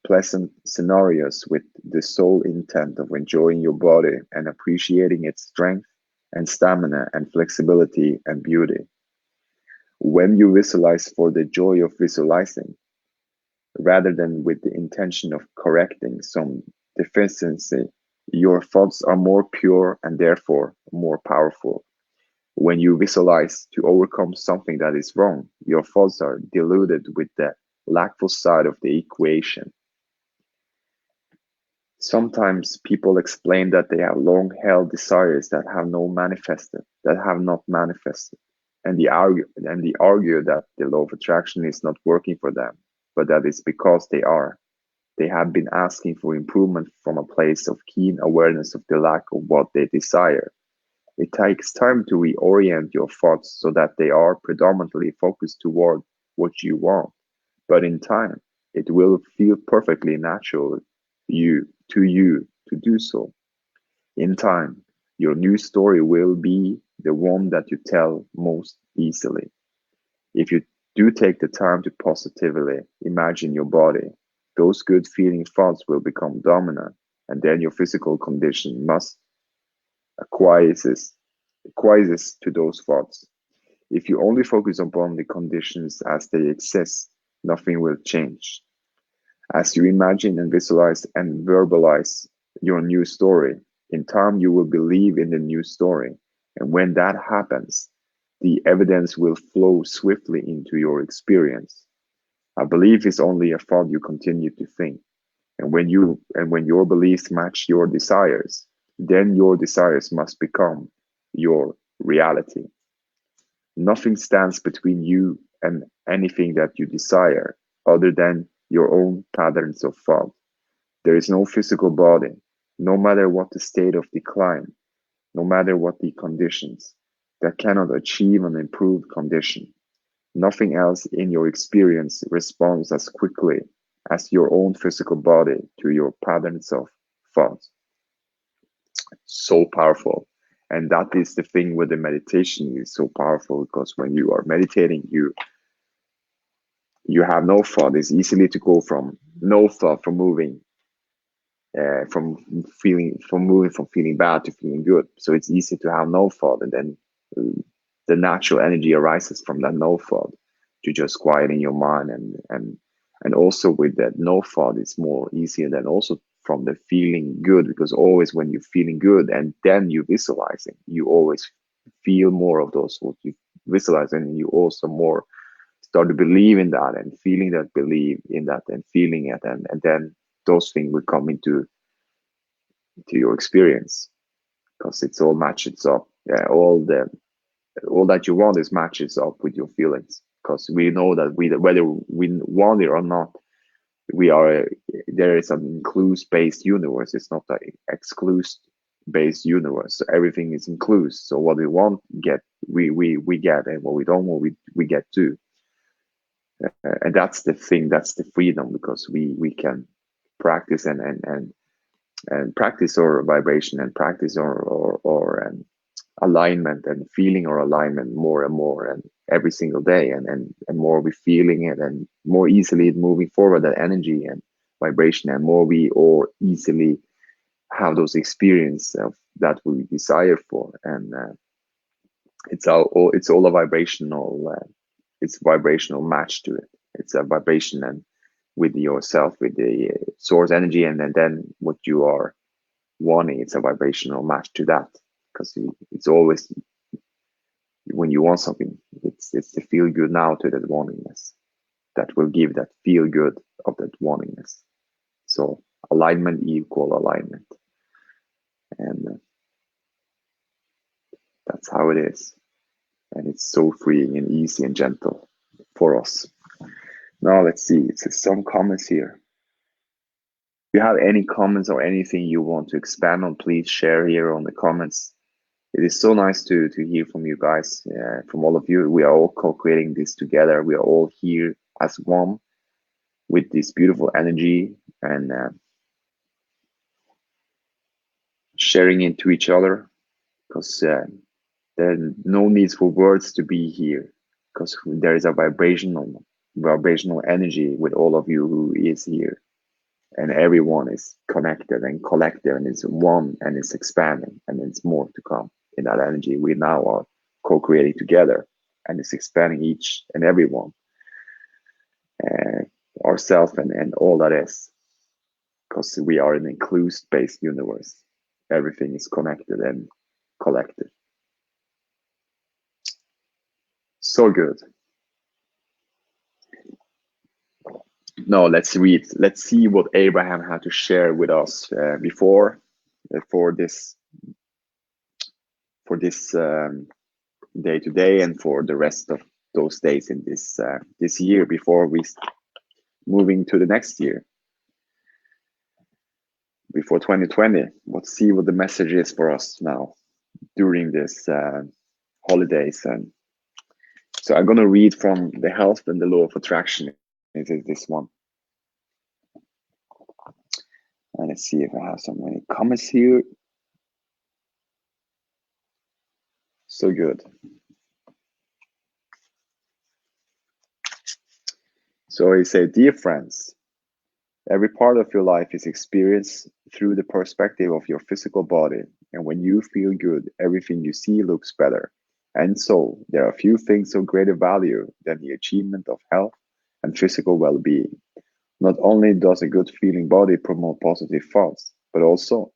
pleasant scenarios with the sole intent of enjoying your body and appreciating its strength and stamina and flexibility and beauty. When you visualize for the joy of visualizing, rather than with the intention of correcting some deficiency, your thoughts are more pure and therefore more powerful. When you visualize to overcome something that is wrong, your thoughts are diluted with the lackful side of the equation. Sometimes people explain that they have long-held desires that have not manifested, and they argue that the law of attraction is not working for them, but that is because they have been asking for improvement from a place of keen awareness of the lack of what they desire. It takes time to reorient your thoughts so that they are predominantly focused toward what you want, but in time, it will feel perfectly natural you to do so. In time, your new story will be the one that you tell most easily. If you do take the time to positively imagine your body, those good feeling thoughts will become dominant, and then your physical condition must acquiesces to those thoughts. If you only focus upon the conditions as they exist, nothing will change. As you imagine and visualize and verbalize your new story, in time you will believe in the new story. And when that happens, the evidence will flow swiftly into your experience. A belief is only a thought you continue to think. And when your beliefs match your desires, then your desires must become your reality. Nothing stands between you and anything that you desire other than your own patterns of thought. There is no physical body, no matter what the state of decline, no matter what the conditions, that cannot achieve an improved condition. Nothing else in your experience responds as quickly as your own physical body to your patterns of thoughts. So powerful. And that is the thing with the meditation is so powerful, because when you are meditating, you have no thought. It's easily to go from no thought, from moving from feeling bad to feeling good. So it's easy to have no thought, and then the natural energy arises from that no thought to just quieting your mind, and also with that no thought, it's more easier than also from the feeling good, because always when you're feeling good and then you visualizing, you always feel more of those what you visualize, and you also more start to believe in that and feeling that believe in that and feeling it, and then those things will come into to your experience, because it's all matches up. Yeah, all that you want is matches up with your feelings, because we know that whether we want it or not, we are there is an inclusive based universe. It's not an exclusive based universe. So everything is inclusive. So what we want get we get, and what we don't want we get too. And that's the thing. That's the freedom, because we can practice and practice our vibration and practice our alignment and feeling our alignment more and more and every single day, and more we feeling it, and more easily moving forward that energy and vibration, and more we or easily have those experience of that we desire for. And it's all a vibrational it's vibrational match to it. It's a vibration and with yourself, with the source energy, and then what you are wanting, it's a vibrational match to that, because it's always when you want something, it's the feel good now to that wantingness that will give that feel good of that wantingness. So alignment equal alignment, and that's how it is. And it's so freeing and easy and gentle for us. Now let's see. It's some comments here. If you have any comments or anything you want to expand on, please share here on the comments. It is so nice to hear from you guys, from all of you. We are all co-creating this together. We are all here as one with this beautiful energy, and sharing it to each other, because there's no need for words to be here, because there is a vibrational energy with all of you who is here, and everyone is connected and collective, and it's one, and it's expanding, and it's more to come in that energy. We now are co-creating together, and it's expanding each and every one, ourselves and all that is, because we are an inclusive based universe. Everything is connected and collected. So good. No, let's read. Let's see what Abraham had to share with us before for this day today, and for the rest of those days in this year before we moving to the next year, before 2020. Let's see what the message is for us now during this holidays. And so I'm going to read from The Health and the Law of Attraction. It is this one. And let's see if I have so many comments here. So good. So he said, dear friends, every part of your life is experienced through the perspective of your physical body. And when you feel good, everything you see looks better. And so there are few things of greater value than the achievement of health and physical well-being. Not only does a good feeling body promote positive thoughts, but also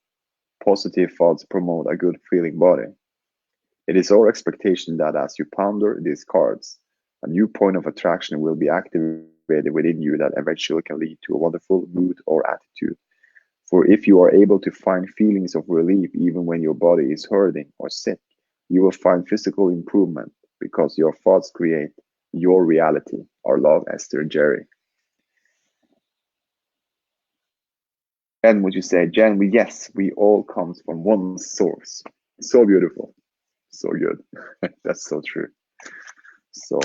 positive thoughts promote a good feeling body. It is our expectation that as you ponder these cards, a new point of attraction will be activated within you that eventually can lead to a wonderful mood or attitude. For if you are able to find feelings of relief even when your body is hurting or sick, you will find physical improvement, because your thoughts create your reality. Our love, Esther and Jerry. And would you say, Jen, yes, we all come from one source. So beautiful. So good. That's so true. So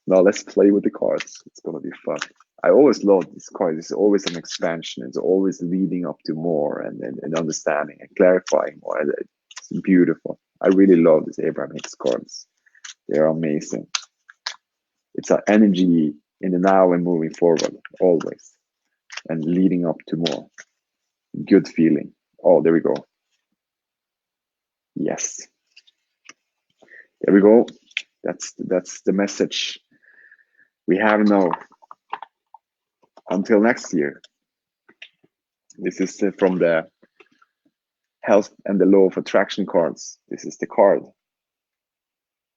Now let's play with the cards. It's gonna be fun. I always love these cards. It's always an expansion. It's always leading up to more and understanding and clarifying more. It's beautiful. I really love these Abraham Hicks cards. They're amazing. It's an energy in the now and moving forward, always, and leading up to more. Good feeling. Oh, there we go. Yes. There we go. That's the message we have now. Until next year. This is from the Health and the Law of Attraction cards. This is the card.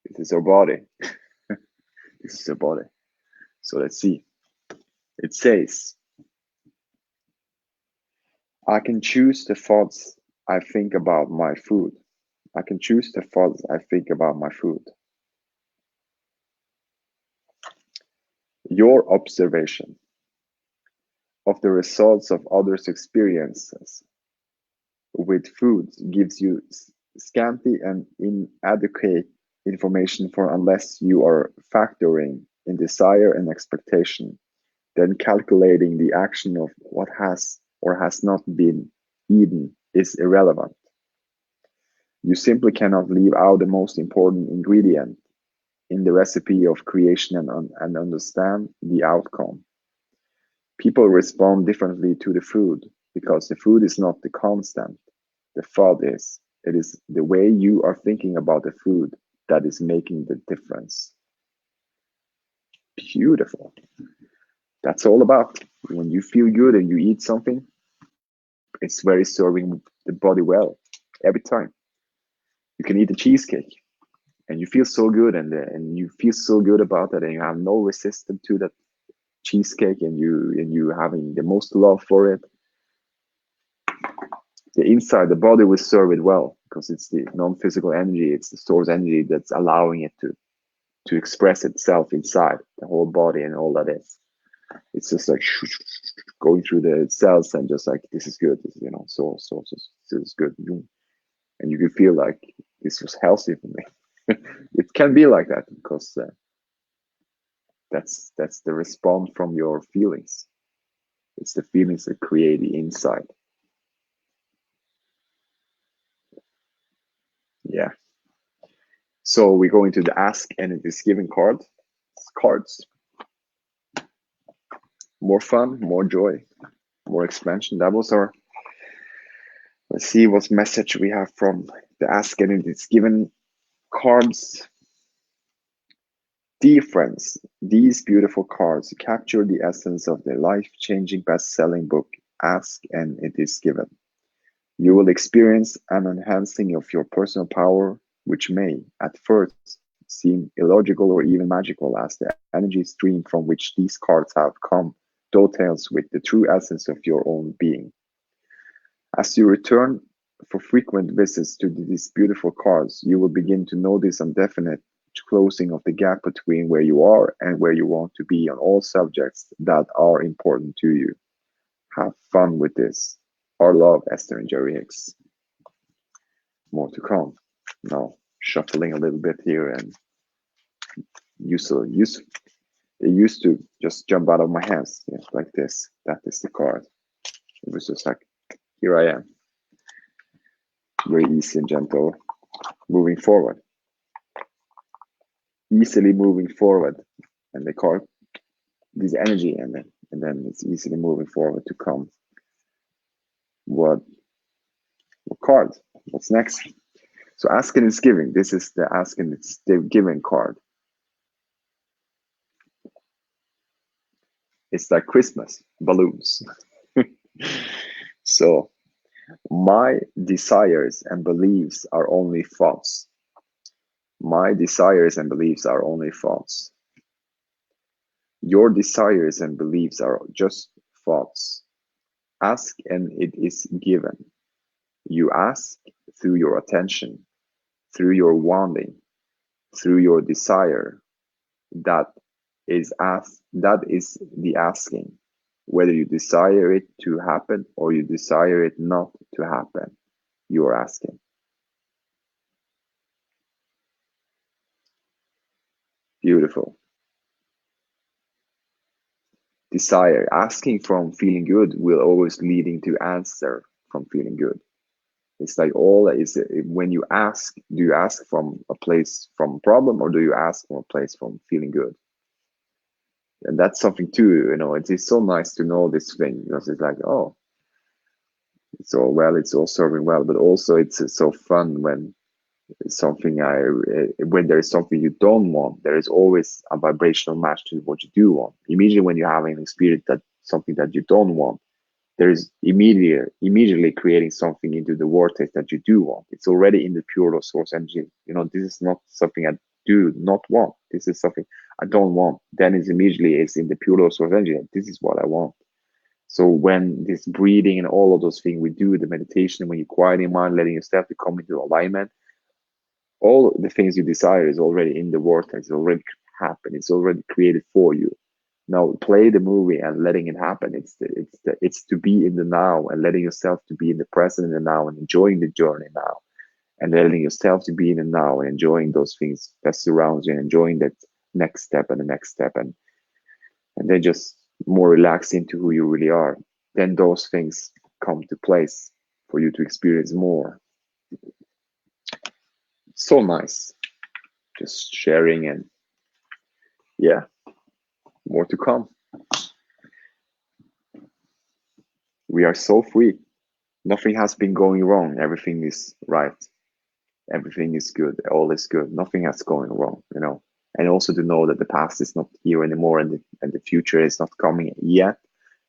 This is our body. This is our body. So let's see. It says, I can choose the thoughts I think about my food. I can choose the thoughts I think about my food. Your observation of the results of others' experiences with food gives you scanty and inadequate information for unless you are factoring in desire and expectation, then calculating the action of what has or has not been eaten is irrelevant. You simply cannot leave out the most important ingredient in the recipe of creation and understand the outcome. People respond differently to the food because the food is not the constant. The thought is. It is the way you are thinking about the food that is making the difference. Beautiful. That's all about. When you feel good and you eat something, it's very serving the body well every time. You can eat a cheesecake and you feel so good and you feel so good about it and you have no resistance to that cheesecake and you having the most love for it. The inside, the body will serve it well because it's the non-physical energy, it's the source energy that's allowing it to express itself inside the whole body and all that is. It's just like going through the cells and just like this is good, this, so this is good, and you can feel like this was healthy for me. It can be like that because that's the response from your feelings. It's the feelings that create the inside. Yeah. So we go into the ask and it is given cards. More fun, more joy, more expansion. That was our. Let's see what message we have from the ask and it is given cards. Dear friends, these beautiful cards capture the essence of the life-changing best-selling book, Ask and It Is Given. You will experience an enhancing of your personal power, which may, at first, seem illogical or even magical, as the energy stream from which these cards have come dovetails with the true essence of your own being. As you return for frequent visits to these beautiful cards, you will begin to notice a definite closing of the gap between where you are and where you want to be on all subjects that are important to you. Have fun with this. Our love, Esther and Jerry Hicks. More to come. Now, shuffling a little bit here and they used to just jump out of my hands, like this. That is the card. It was just like, here I am. Very easy and gentle, moving forward. Easily moving forward. And the card, this energy, and then it's easily moving forward to come. What card? What's next? So asking is giving. This is the asking it's the giving card. It's like Christmas balloons. So my desires and beliefs are only thoughts. My desires and beliefs are only thoughts. Your desires and beliefs are just thoughts. Ask and it is given. You ask through your attention, through your wanting, through your desire. That is the asking. Whether you desire it to happen or you desire it not to happen, you are asking. Beautiful. desire. Asking from feeling good will always leading to answer from feeling good. It's like all is when you ask, do you ask from a place from a problem, or do you ask from a place from feeling good? And that's something too, it's so nice to know this thing, because it's like, oh, it's all well, it's all serving well, but also it's so fun when something I when there is something you don't want, there is always a vibrational match to what you do want. Immediately when you have an experience that something that you don't want, there is immediately creating something into the vortex that you do want. It's already in the pure source energy. This is not something I do not want. This is something I don't want. Then it's in the pure source energy. This is what I want. So when this breathing and all of those things we do, the meditation, when you quiet your mind, letting yourself to come into alignment, all the things you desire is already in the vortex. It's already happened. It's already created for you. Now play the movie and letting it happen. It's to be in the now and letting yourself to be in the present and the now and enjoying the journey now, and letting yourself to be in the now and enjoying those things that surrounds you and enjoying that next step and the next step, and then just more relaxed into who you really are. Then those things come to place for you to experience more. So nice. Just sharing, and yeah, more to come. We are so free. Nothing has been going wrong. Everything is right. Everything is good. All is good. Nothing has going wrong. And also to know that the past is not here anymore, and the future is not coming yet,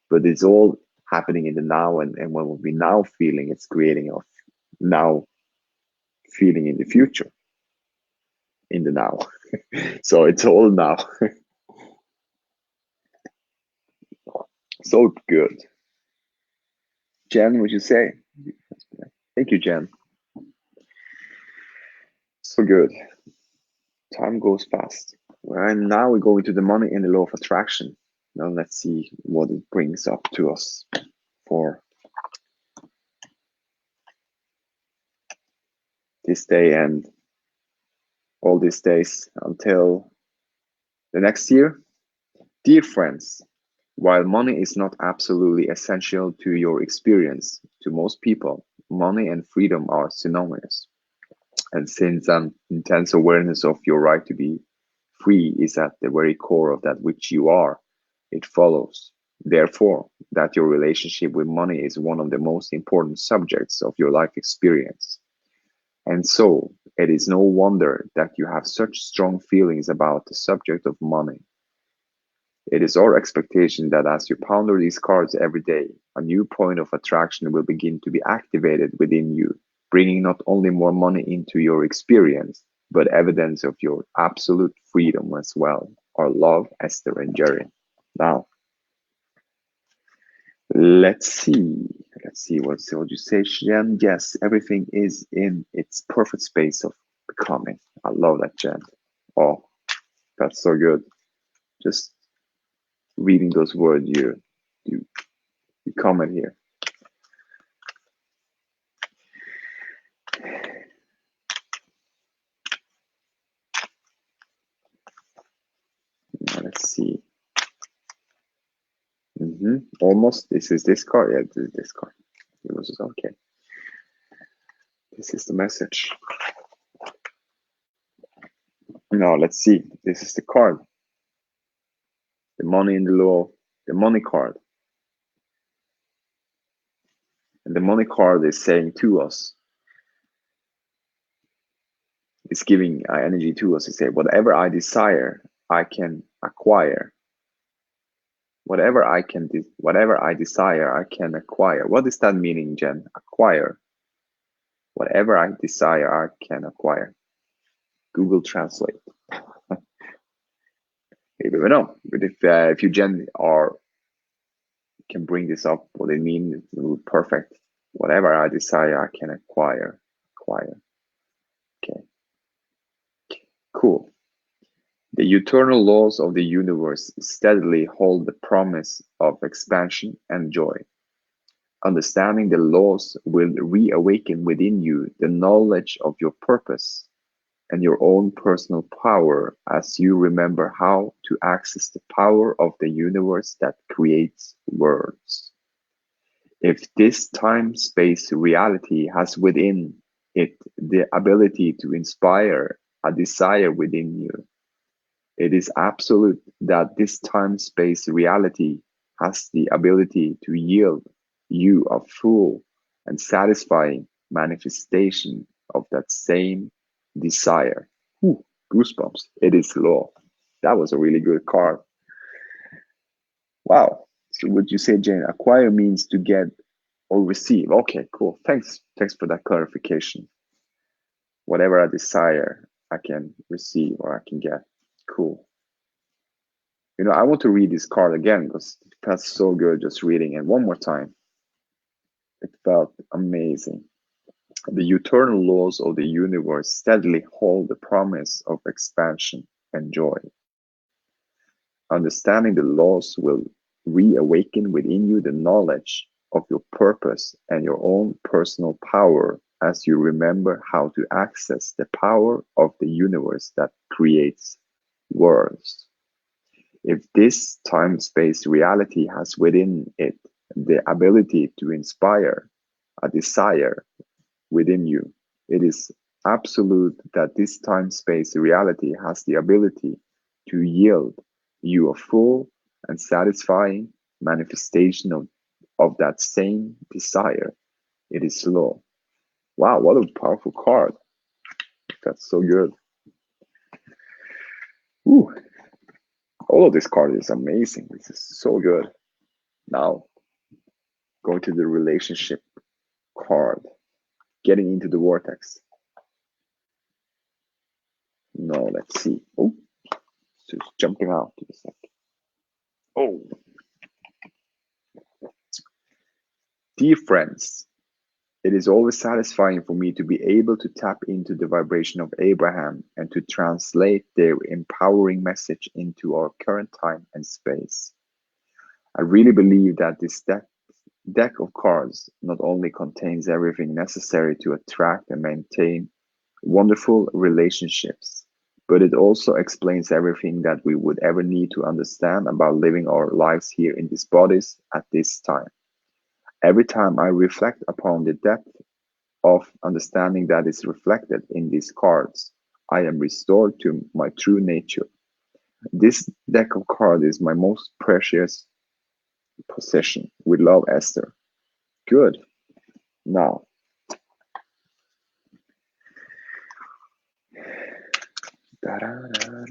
but it's all happening in the now. And when we now feeling, it's creating a now feeling in the future, in the now. So it's all now. So good. Jen, would you say? Thank you, Jen. So good. Time goes fast. And now we go into the money and the law of attraction. Now let's see what it brings up to us for this day and all these days until the next year. Dear friends, while money is not absolutely essential to your experience, to most people, money and freedom are synonymous. And since an intense awareness of your right to be free is at the very core of that which you are, it follows, therefore, that your relationship with money is one of the most important subjects of your life experience. And so, it is no wonder that you have such strong feelings about the subject of money. It is our expectation that as you ponder these cards every day, a new point of attraction will begin to be activated within you, bringing not only more money into your experience, but evidence of your absolute freedom as well. Our love, Esther and Jerry. Now, let's see. Let's see what you say, Jen. Yes, everything is in its perfect space of becoming. I love that, Jen. Oh, that's so good. Just reading those words you comment here. Let's see. Almost. This is this card. Yeah, this is this card. It was okay. This is the message. Now let's see. This is the card. The money in the law. The money card. And the money card is saying to us, it's giving energy to us to say, whatever I desire, I can acquire. Whatever I desire, I can acquire. What is that meaning, Jen? Acquire. Whatever I desire, I can acquire. Google Translate. Maybe we know, but if you, Jen, can bring this up, what it means, perfect. Whatever I desire, I can acquire. Okay. Cool. The eternal laws of the universe steadily hold the promise of expansion and joy. Understanding the laws will reawaken within you the knowledge of your purpose and your own personal power as you remember how to access the power of the universe that creates worlds. If this time-space reality has within it the ability to inspire a desire within you, it is absolute that this time-space reality has the ability to yield you a full and satisfying manifestation of that same desire. Ooh, goosebumps. It is law. That was a really good card. Wow. So would you say, Jane, acquire means to get or receive? Okay, cool. Thanks. Thanks for that clarification. Whatever I desire, I can receive or I can get. Cool. You know, I want to read this card again because it felt so good just reading it one more time. It felt amazing. The eternal laws of the universe steadily hold the promise of expansion and joy. Understanding the laws will reawaken within you the knowledge of your purpose and your own personal power as you remember how to access the power of the universe that creates worlds. If this time-space reality has within it the ability to inspire a desire within you, it is absolute that this time-space reality has the ability to yield you a full and satisfying manifestation of that same desire. It is law. Wow, what a powerful card. That's so good. Ooh, all of this card is amazing. This is so good. Now, going to the relationship card, getting into the vortex. No, let's see. Oh, it's just jumping out to the sec. Oh, dear friends, it is always satisfying for me to be able to tap into the vibration of Abraham and to translate their empowering message into our current time and space. I really believe that this deck of cards not only contains everything necessary to attract and maintain wonderful relationships, but it also explains everything that we would ever need to understand about living our lives here in these bodies at this time. Every time I reflect upon the depth of understanding that is reflected in these cards, I am restored to my true nature. This deck of cards is my most precious possession. With love, Esther. Good. Now, da-da-da-da.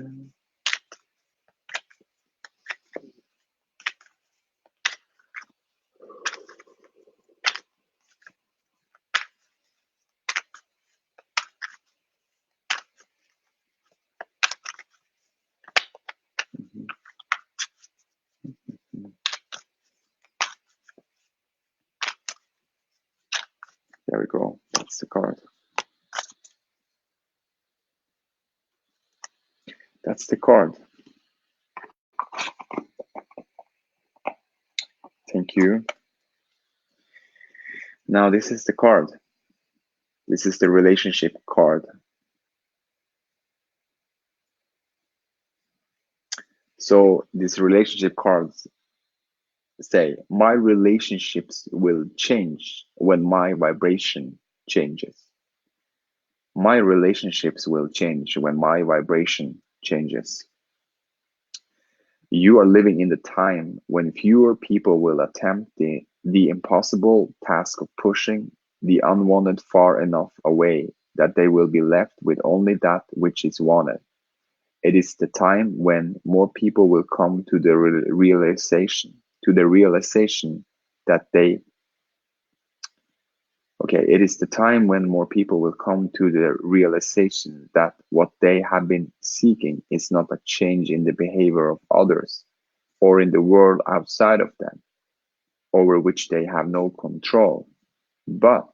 There we go. That's the card. That's the card. Thank you. Now, this is the card. This is the relationship card. So, these relationship cards say, my relationships will change when my vibration changes. My relationships will change when my vibration changes. You are living in the time when fewer people will attempt the impossible task of pushing the unwanted far enough away that they will be left with only that which is wanted. It is the time when more people will come to the realization that it is the time when more people will come to the realization that what they have been seeking is not a change in the behavior of others or in the world outside of them, over which they have no control, but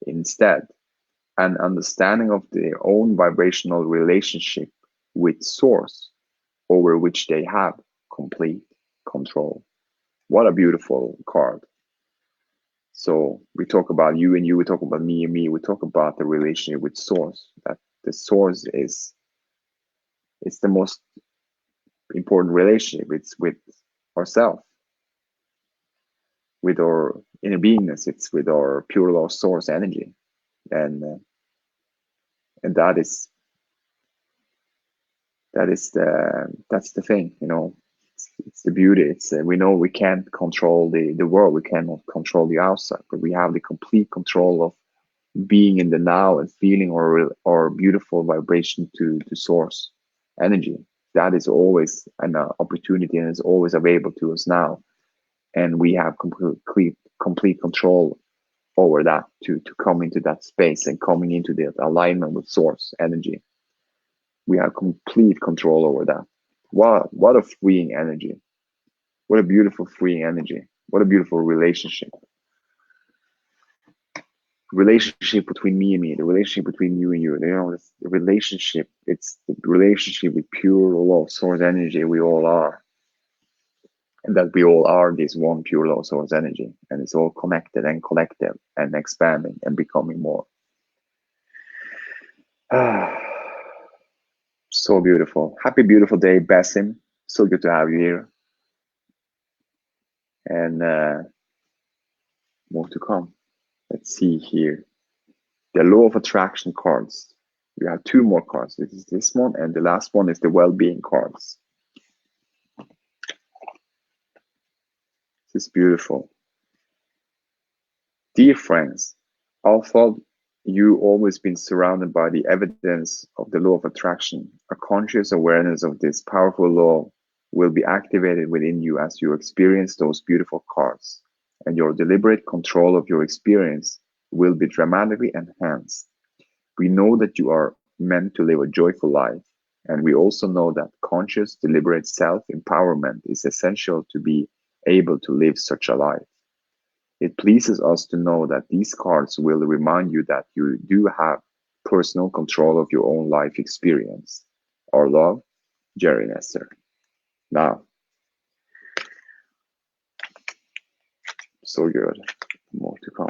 instead an understanding of their own vibrational relationship with Source, over which they have complete control. What a beautiful card. So we talk about you and you, we talk about me and me, we talk about the relationship with Source, that the source is, it's the most important relationship. It's with ourselves, with our inner beingness. It's with our pure law source energy, and that's the thing, you know. It's the beauty. It's we know we can't control the world. We cannot control the outside, but we have the complete control of being in the now and feeling our beautiful vibration to source energy. That is always an opportunity, and is always available to us now. And we have complete control over that, to come into that space and coming into that alignment with source energy. We have complete control over that. What a freeing energy. What a beautiful freeing energy. What a beautiful relationship between me and me, the relationship between you and you. You know, it's the relationship. It's the relationship with pure love, source energy. We all are, and that we all are this one pure love, source energy, and it's all connected and collective and expanding and becoming more. So beautiful. Happy beautiful day, Basim. So good to have you here, and more to come. Let's see here. The law of attraction cards. We have two more cards. This is this one, and the last one is the well-being cards. This is beautiful. Dear friends, although you always been surrounded by the evidence of the law of attraction, a conscious awareness of this powerful law will be activated within you as you experience those beautiful cards, and your deliberate control of your experience will be dramatically enhanced. We know that you are meant to live a joyful life, and we also know that conscious, deliberate self-empowerment is essential to be able to live such a life. It pleases us to know that these cards will remind you that you do have personal control of your own life experience. Our love, Jerry Nestor. Now, so good. More to come.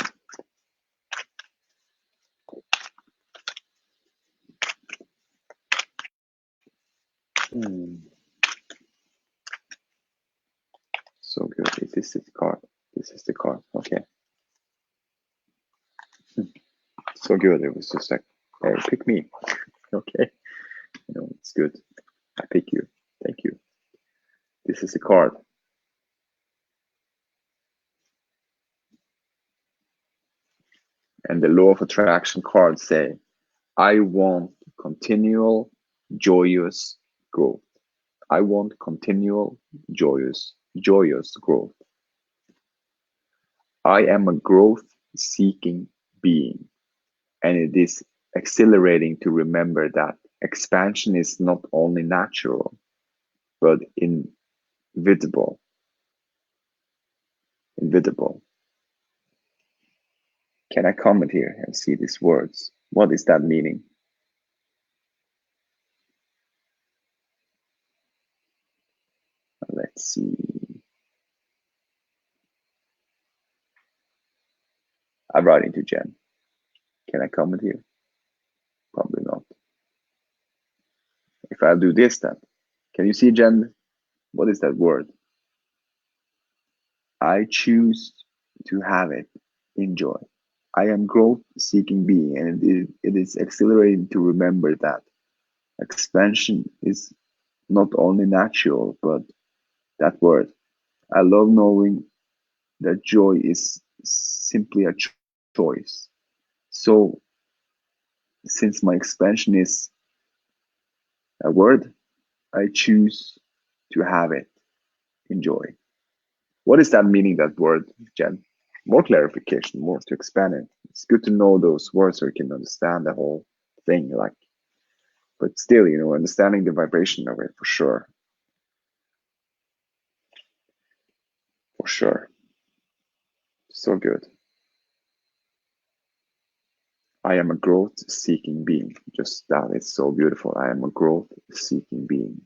So good. This is the card. This is the card. Okay. So good. It was just like, hey, pick me. Okay. You know, it's good. I pick you. Thank you. This is the card. And the law of attraction cards say, I want continual, joyous growth. I want continual, joyous growth. I am a growth seeking being, and it is exhilarating to remember that expansion is not only natural, but inevitable. Inevitable. Can I comment here and see these words? What is that meaning? Let's see. I'm writing to Jen. Can I comment here? Probably not. If I do this, then can you see, Jen? What is that word? I choose to have it. Enjoy. I am growth seeking being, and it is exhilarating to remember that expansion is not only natural, but that word. I love knowing that joy is simply a choice. So, since my expansion is a word, I choose to have it. Enjoy. What is that meaning, that word, Jen? More clarification, more to expand it. It's good to know those words so you can understand the whole thing. Like, but still, you know, understanding the vibration of it for sure. For sure. So good. I am a growth seeking being. Just that is so beautiful. I am a growth seeking being.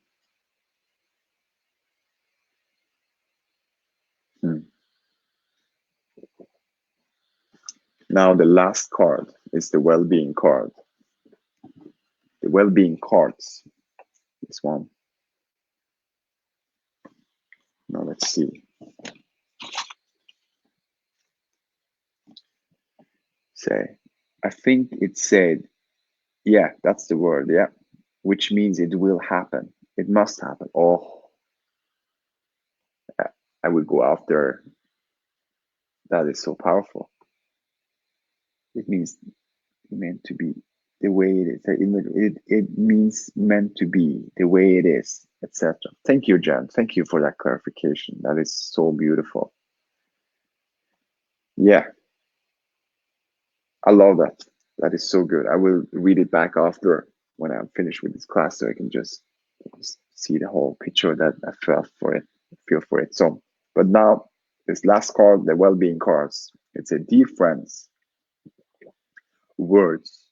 Hmm. Now, the last card is the well being card. the well-being cards. This one. Now let's see. Say, I think it said, yeah, that's the word, yeah, which means it will happen. It must happen. Oh, I will go after. That is so powerful. It means meant to be the way it is. It means meant to be the way it is, etc. Thank you, Jen. Thank you for that clarification. That is so beautiful. Yeah, I love that. That is so good. I will read it back after when I'm finished with this class, so I can just see the whole picture that I felt for it, feel for it. So, but now this last card, the well-being cards. It's a dear friends, words,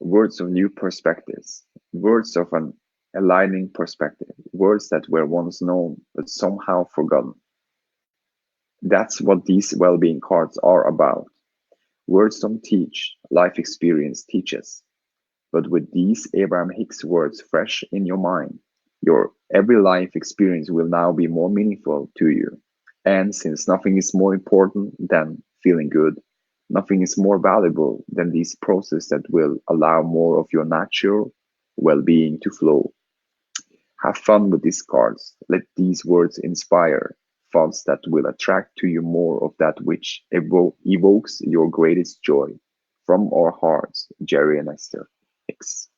words of new perspectives, words of an aligning perspective, words that were once known but somehow forgotten. That's what these well-being cards are about. Words don't teach, life experience teaches. But with these Abraham Hicks words fresh in your mind, your every life experience will now be more meaningful to you. And since nothing is more important than feeling good, nothing is more valuable than this process that will allow more of your natural well being to flow. Have fun with these cards. Let these words inspire thoughts that will attract to you more of that which evokes your greatest joy. From our hearts, Jerry and Esther Hicks.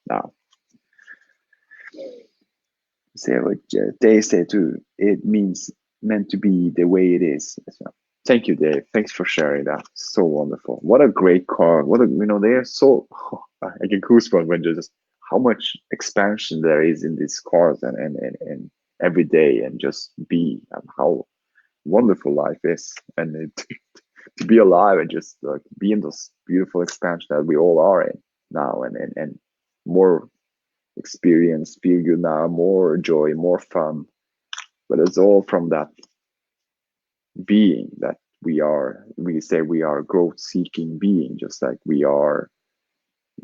Now, say what they say too. It means meant to be the way it is. So, thank you, Dave. Thanks for sharing that. So wonderful. What a great card. What a they are so. I get goosebumps when just how much expansion there is in these cards and every day and just be and how wonderful life is and to be alive and just like be in this beautiful expansion that we all are in now and more experience, feel good now, more joy, more fun. But it's all from that being that we say we are growth seeking being, just like we are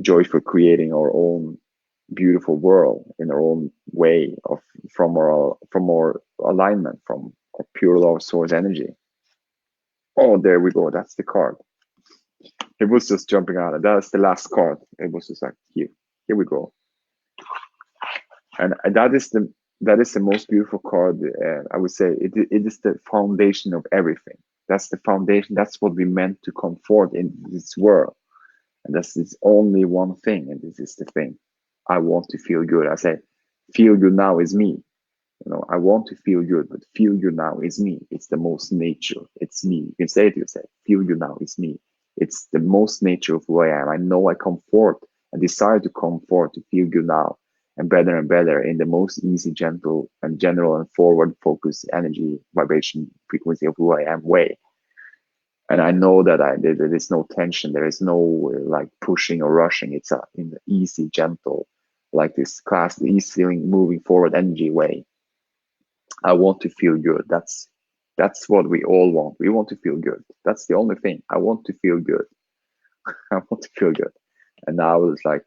joy for creating our own beautiful world in our own way of from our alignment, from our pure love source energy. Oh, there we go. That's the card. It was just jumping out, and that's the last card. It was just like here we go. And that is the most beautiful card. I would say it is the foundation of everything. That's the foundation. That's what we meant to comfort in this world. And that's this only one thing. And this is the thing. I want to feel good. I say, feel good now is me. I want to feel good, but feel good now is me. It's the most nature. It's me. You can say it to yourself. Feel good now is me. It's the most nature of who I am. I know I comfort and desire to comfort, to feel good now and better in the most easy, gentle, and general and forward focused energy, vibration, frequency of who I am way. And I know that there is no tension, there is no like pushing or rushing. It's in the easy, gentle, like this class, the easy moving forward energy way. I want to feel good. That's what we all want. We want to feel good. That's the only thing. I want to feel good. I want to feel good. And now it's like,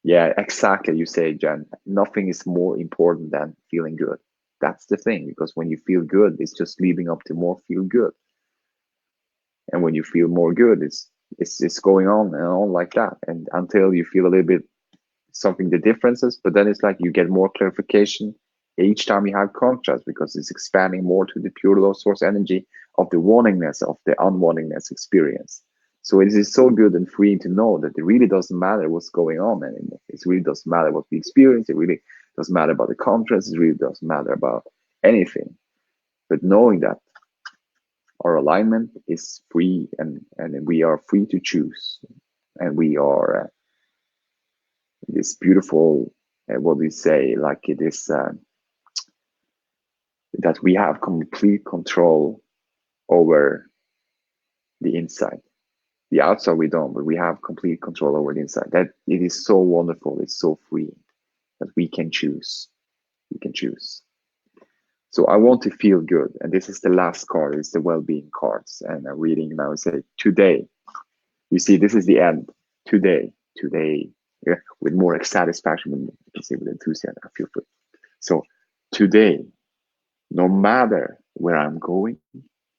yeah, exactly. You say, Jen, nothing is more important than feeling good. That's the thing, because when you feel good, it's just leading up to more feel good. And when you feel more good, it's going on and on like that. And until you feel a little bit something the differences, but then it's like you get more clarification each time you have contrast because it's expanding more to the pure low source energy of the wantingness of the unwantingness experience. So it is so good and freeing to know that it really doesn't matter what's going on anymore. It really doesn't matter what we experience. It really doesn't matter about the contrast. It really doesn't matter about anything. But knowing that our alignment is free and we are free to choose. And we are this beautiful, what we say, like it is that we have complete control over the inside. The outside we don't, but we have complete control over the inside. That it is so wonderful. It's so free that we can choose. We can choose. So I want to feel good, and this is the last card. It's the well-being cards, and I'm reading now. Say today. You see, this is the end. Today Yeah, with more satisfaction, you can say with enthusiasm. I feel free. So today, no matter where I'm going,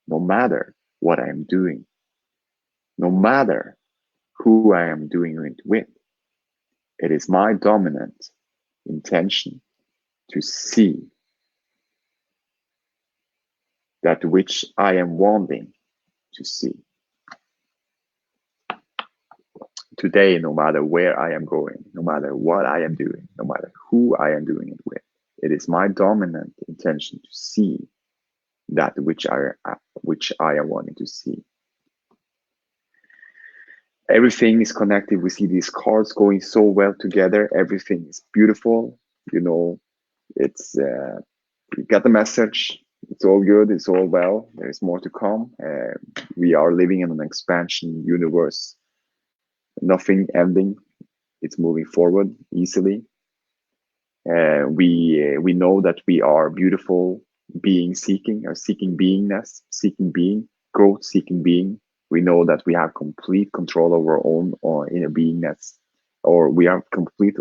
no matter what I am doing, no matter who I am doing it with, it is my dominant intention to see that which I am wanting to see. Today, no matter where I am going, no matter what I am doing, no matter who I am doing it with, it is my dominant intention to see that which I am wanting to see. Everything is connected. We see these cards going so well together. Everything is beautiful. You know, it's you got the message. It's all good. It's all well. There is more to come. We are living in an expansion universe. Nothing ending. It's moving forward easily. We know that we are beautiful being seeking or seeking beingness, seeking being, growth seeking being. We know that we have complete control over our own or inner beingness, or we have complete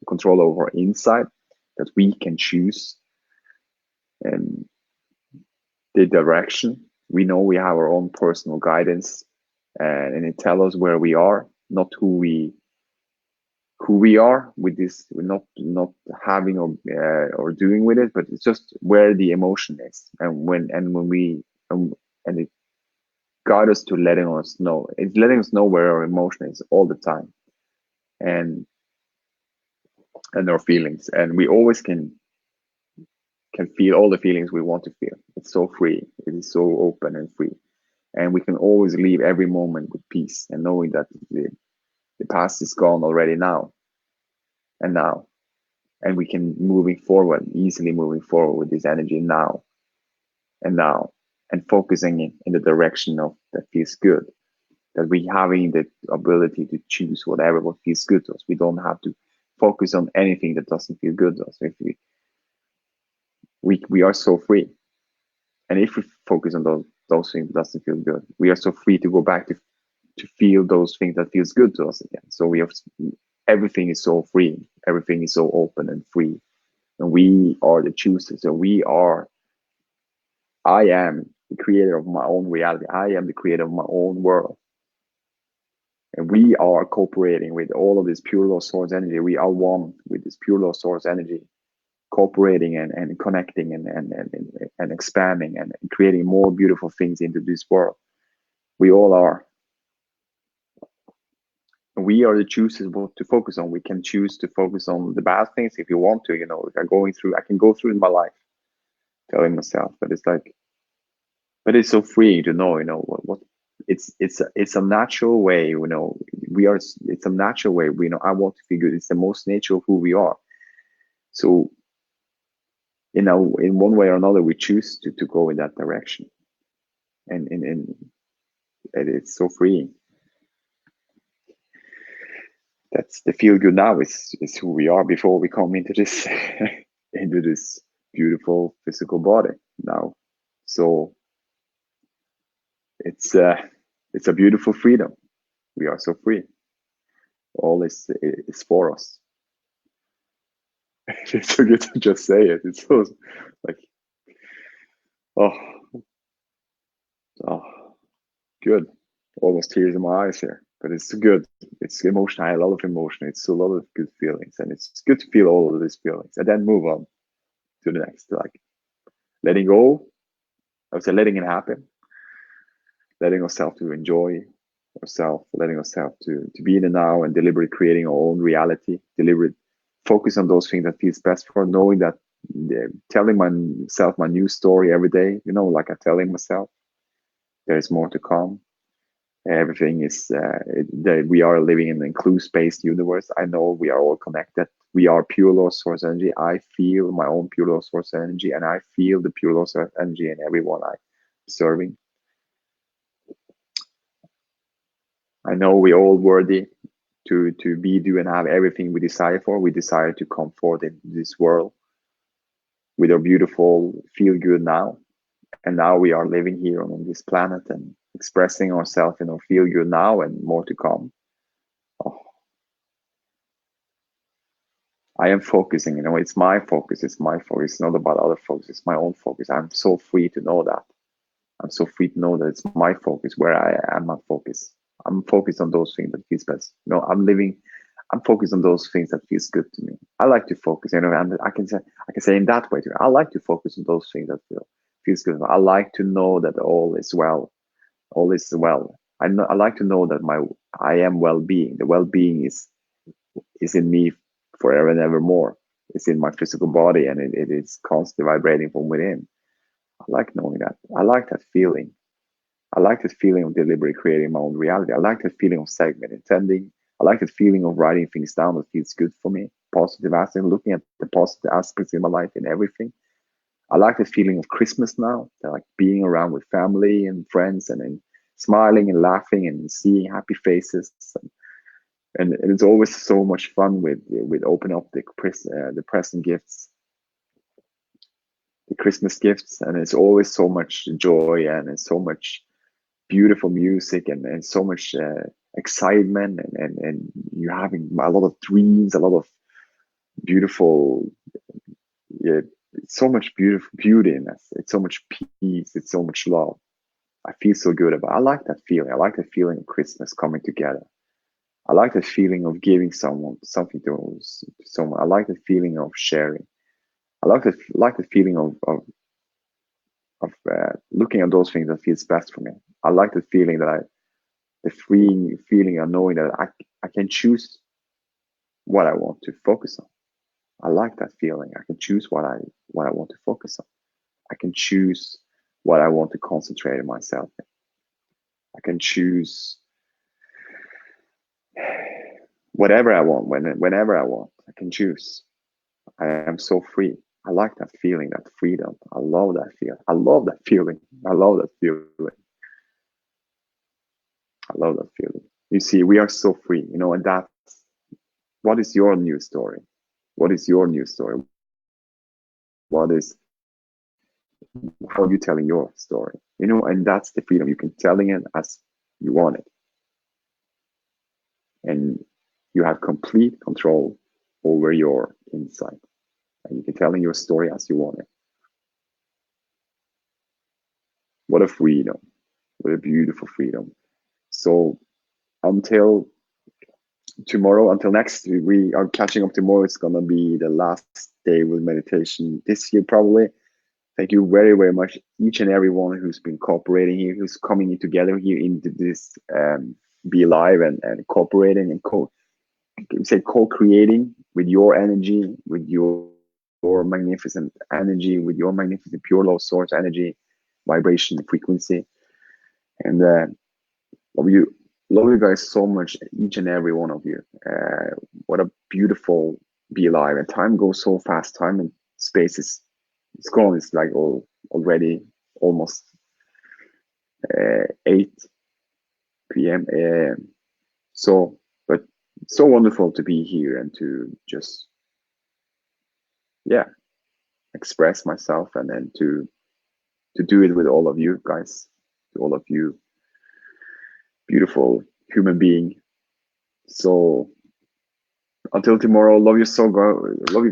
control over our inside, that we can choose and the direction. We know we have our own personal guidance, and it tells us where we are, not who we are with this. We're not having or doing with it, but it's just where the emotion is, and when we and it guides us to letting us know. It's letting us know where our emotion is all the time, and our feelings, and we always can feel all the feelings we want to feel. It's so free. It is so open and free, and we can always leave every moment with peace and knowing that the past is gone already now and now, and we can easily moving forward with this energy now and now, and focusing in the direction of that feels good, that we having the ability to choose whatever what feels good to us. We don't have to focus on anything that doesn't feel good to us. If we are so free, and if we focus on those things that doesn't feel good, we are so free to go back to feel those things that feels good to us again. So we have everything is so free, everything is so open and free, and we are the choosers. So I am the creator of my own reality. I am the creator of my own world. And we are cooperating with all of this pure law source energy. We are one with this pure law source energy, cooperating and connecting and expanding and creating more beautiful things into this world. We all are. We are the choosers what to focus on. We can choose to focus on the bad things if you want to. If I can go through in my life telling myself, but it's like, but it's so freeing to know, what it's a natural way, it's a natural way. I want to feel good. It's the most nature of who we are. So, in one way or another, we choose to go in that direction, and it's so freeing. That's the feel good now is who we are before we come into this into this beautiful physical body now. So it's a beautiful freedom. We are so free. All is for us. It's so good to just say it. It's so like, oh, oh, good. Almost tears in my eyes here, but it's good. It's emotion. I have a lot of emotion. It's a lot of good feelings, and it's good to feel all of these feelings, and then move on to the next, like letting go. I would say letting it happen, letting ourselves to enjoy ourselves, letting ourselves to be in the now and deliberately creating our own reality, deliberate focus on those things that feels best for, knowing that telling myself my new story every day, like I telling myself, there's more to come. Everything is that we are living in an inclusive-based universe. I know we are all connected. We are pure law source energy. I feel my own pure law source energy, and I feel the pure law source energy in everyone I'm serving. I know we're all worthy to be, do, and have everything we desire for. We desire to come forth in this world with our beautiful feel good now. And now we are living here on this planet and expressing ourselves in our feel good now, and more to come. Oh, I am focusing, it's my focus, it's my focus, it's not about other focus, it's my own focus. I'm so free to know that. I'm so free to know that it's my focus where I am not focused. I'm focused on those things that feels best. I'm focused on those things that feels good to me. I like to focus, and I can say in that way too. I like to focus on those things that feels good. I like to know that all is well. All is well. I like to know that I am well-being. The well-being is in me forever and evermore. It's in my physical body, and it is constantly vibrating from within. I like knowing that. I like that feeling. I like that feeling of deliberately creating my own reality. I like that feeling of segment intending. I like that feeling of writing things down that feels good for me. Positive aspects, looking at the positive aspects in my life and everything. I like the feeling of Christmas now, like being around with family and friends and smiling and laughing and seeing happy faces. And it's always so much fun with opening up the present gifts, the Christmas gifts, and it's always so much joy and it's so much beautiful music and so much excitement and you're having a lot of dreams, a lot of beautiful, yeah, so much beautiful beauty in this. It's so much peace. It's so much love. I feel so good about. I like that feeling. I like the feeling of Christmas coming together. I like the feeling of giving someone something to someone. I like the feeling of sharing. I like the feeling of looking at those things that feels best for me. I like the feeling the freeing feeling of knowing that I can choose what I want to focus on. I like that feeling. I can choose what I want to focus on. I can choose what I want to concentrate on myself in. I can choose whatever I want whenever I want. I can choose. I am so free. I like that feeling, that freedom. I love that feeling. I love that feeling. I love that feeling. I love that feeling. You see, we are so free, and that's what is your new story? What is your new story? What is how are you telling your story? And that's the freedom. You can telling it as you want it. And you have complete control over your insight. And you can telling your story as you want it. What a freedom. What a beautiful freedom. So until tomorrow, until next, we are catching up tomorrow. It's gonna be the last day with meditation this year, probably. Thank you very, very much, each and everyone who's been cooperating here, who's coming together here into this Be Live and cooperating and co-creating with your energy, with your magnificent energy, with your magnificent pure love source energy, vibration, frequency. And love you guys so much, each and every one of you. What a beautiful Be Alive. And time goes so fast. Time and space is it's gone. It's like already almost 8 p.m. So, but it's so wonderful to be here and to just, yeah, express myself and then to do it with all of you guys, to all of you beautiful human being. So until tomorrow, love you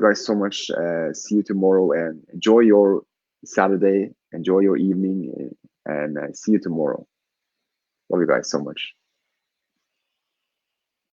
guys so much. See you tomorrow and enjoy your Saturday, enjoy your evening, and see you tomorrow. Love you guys so much.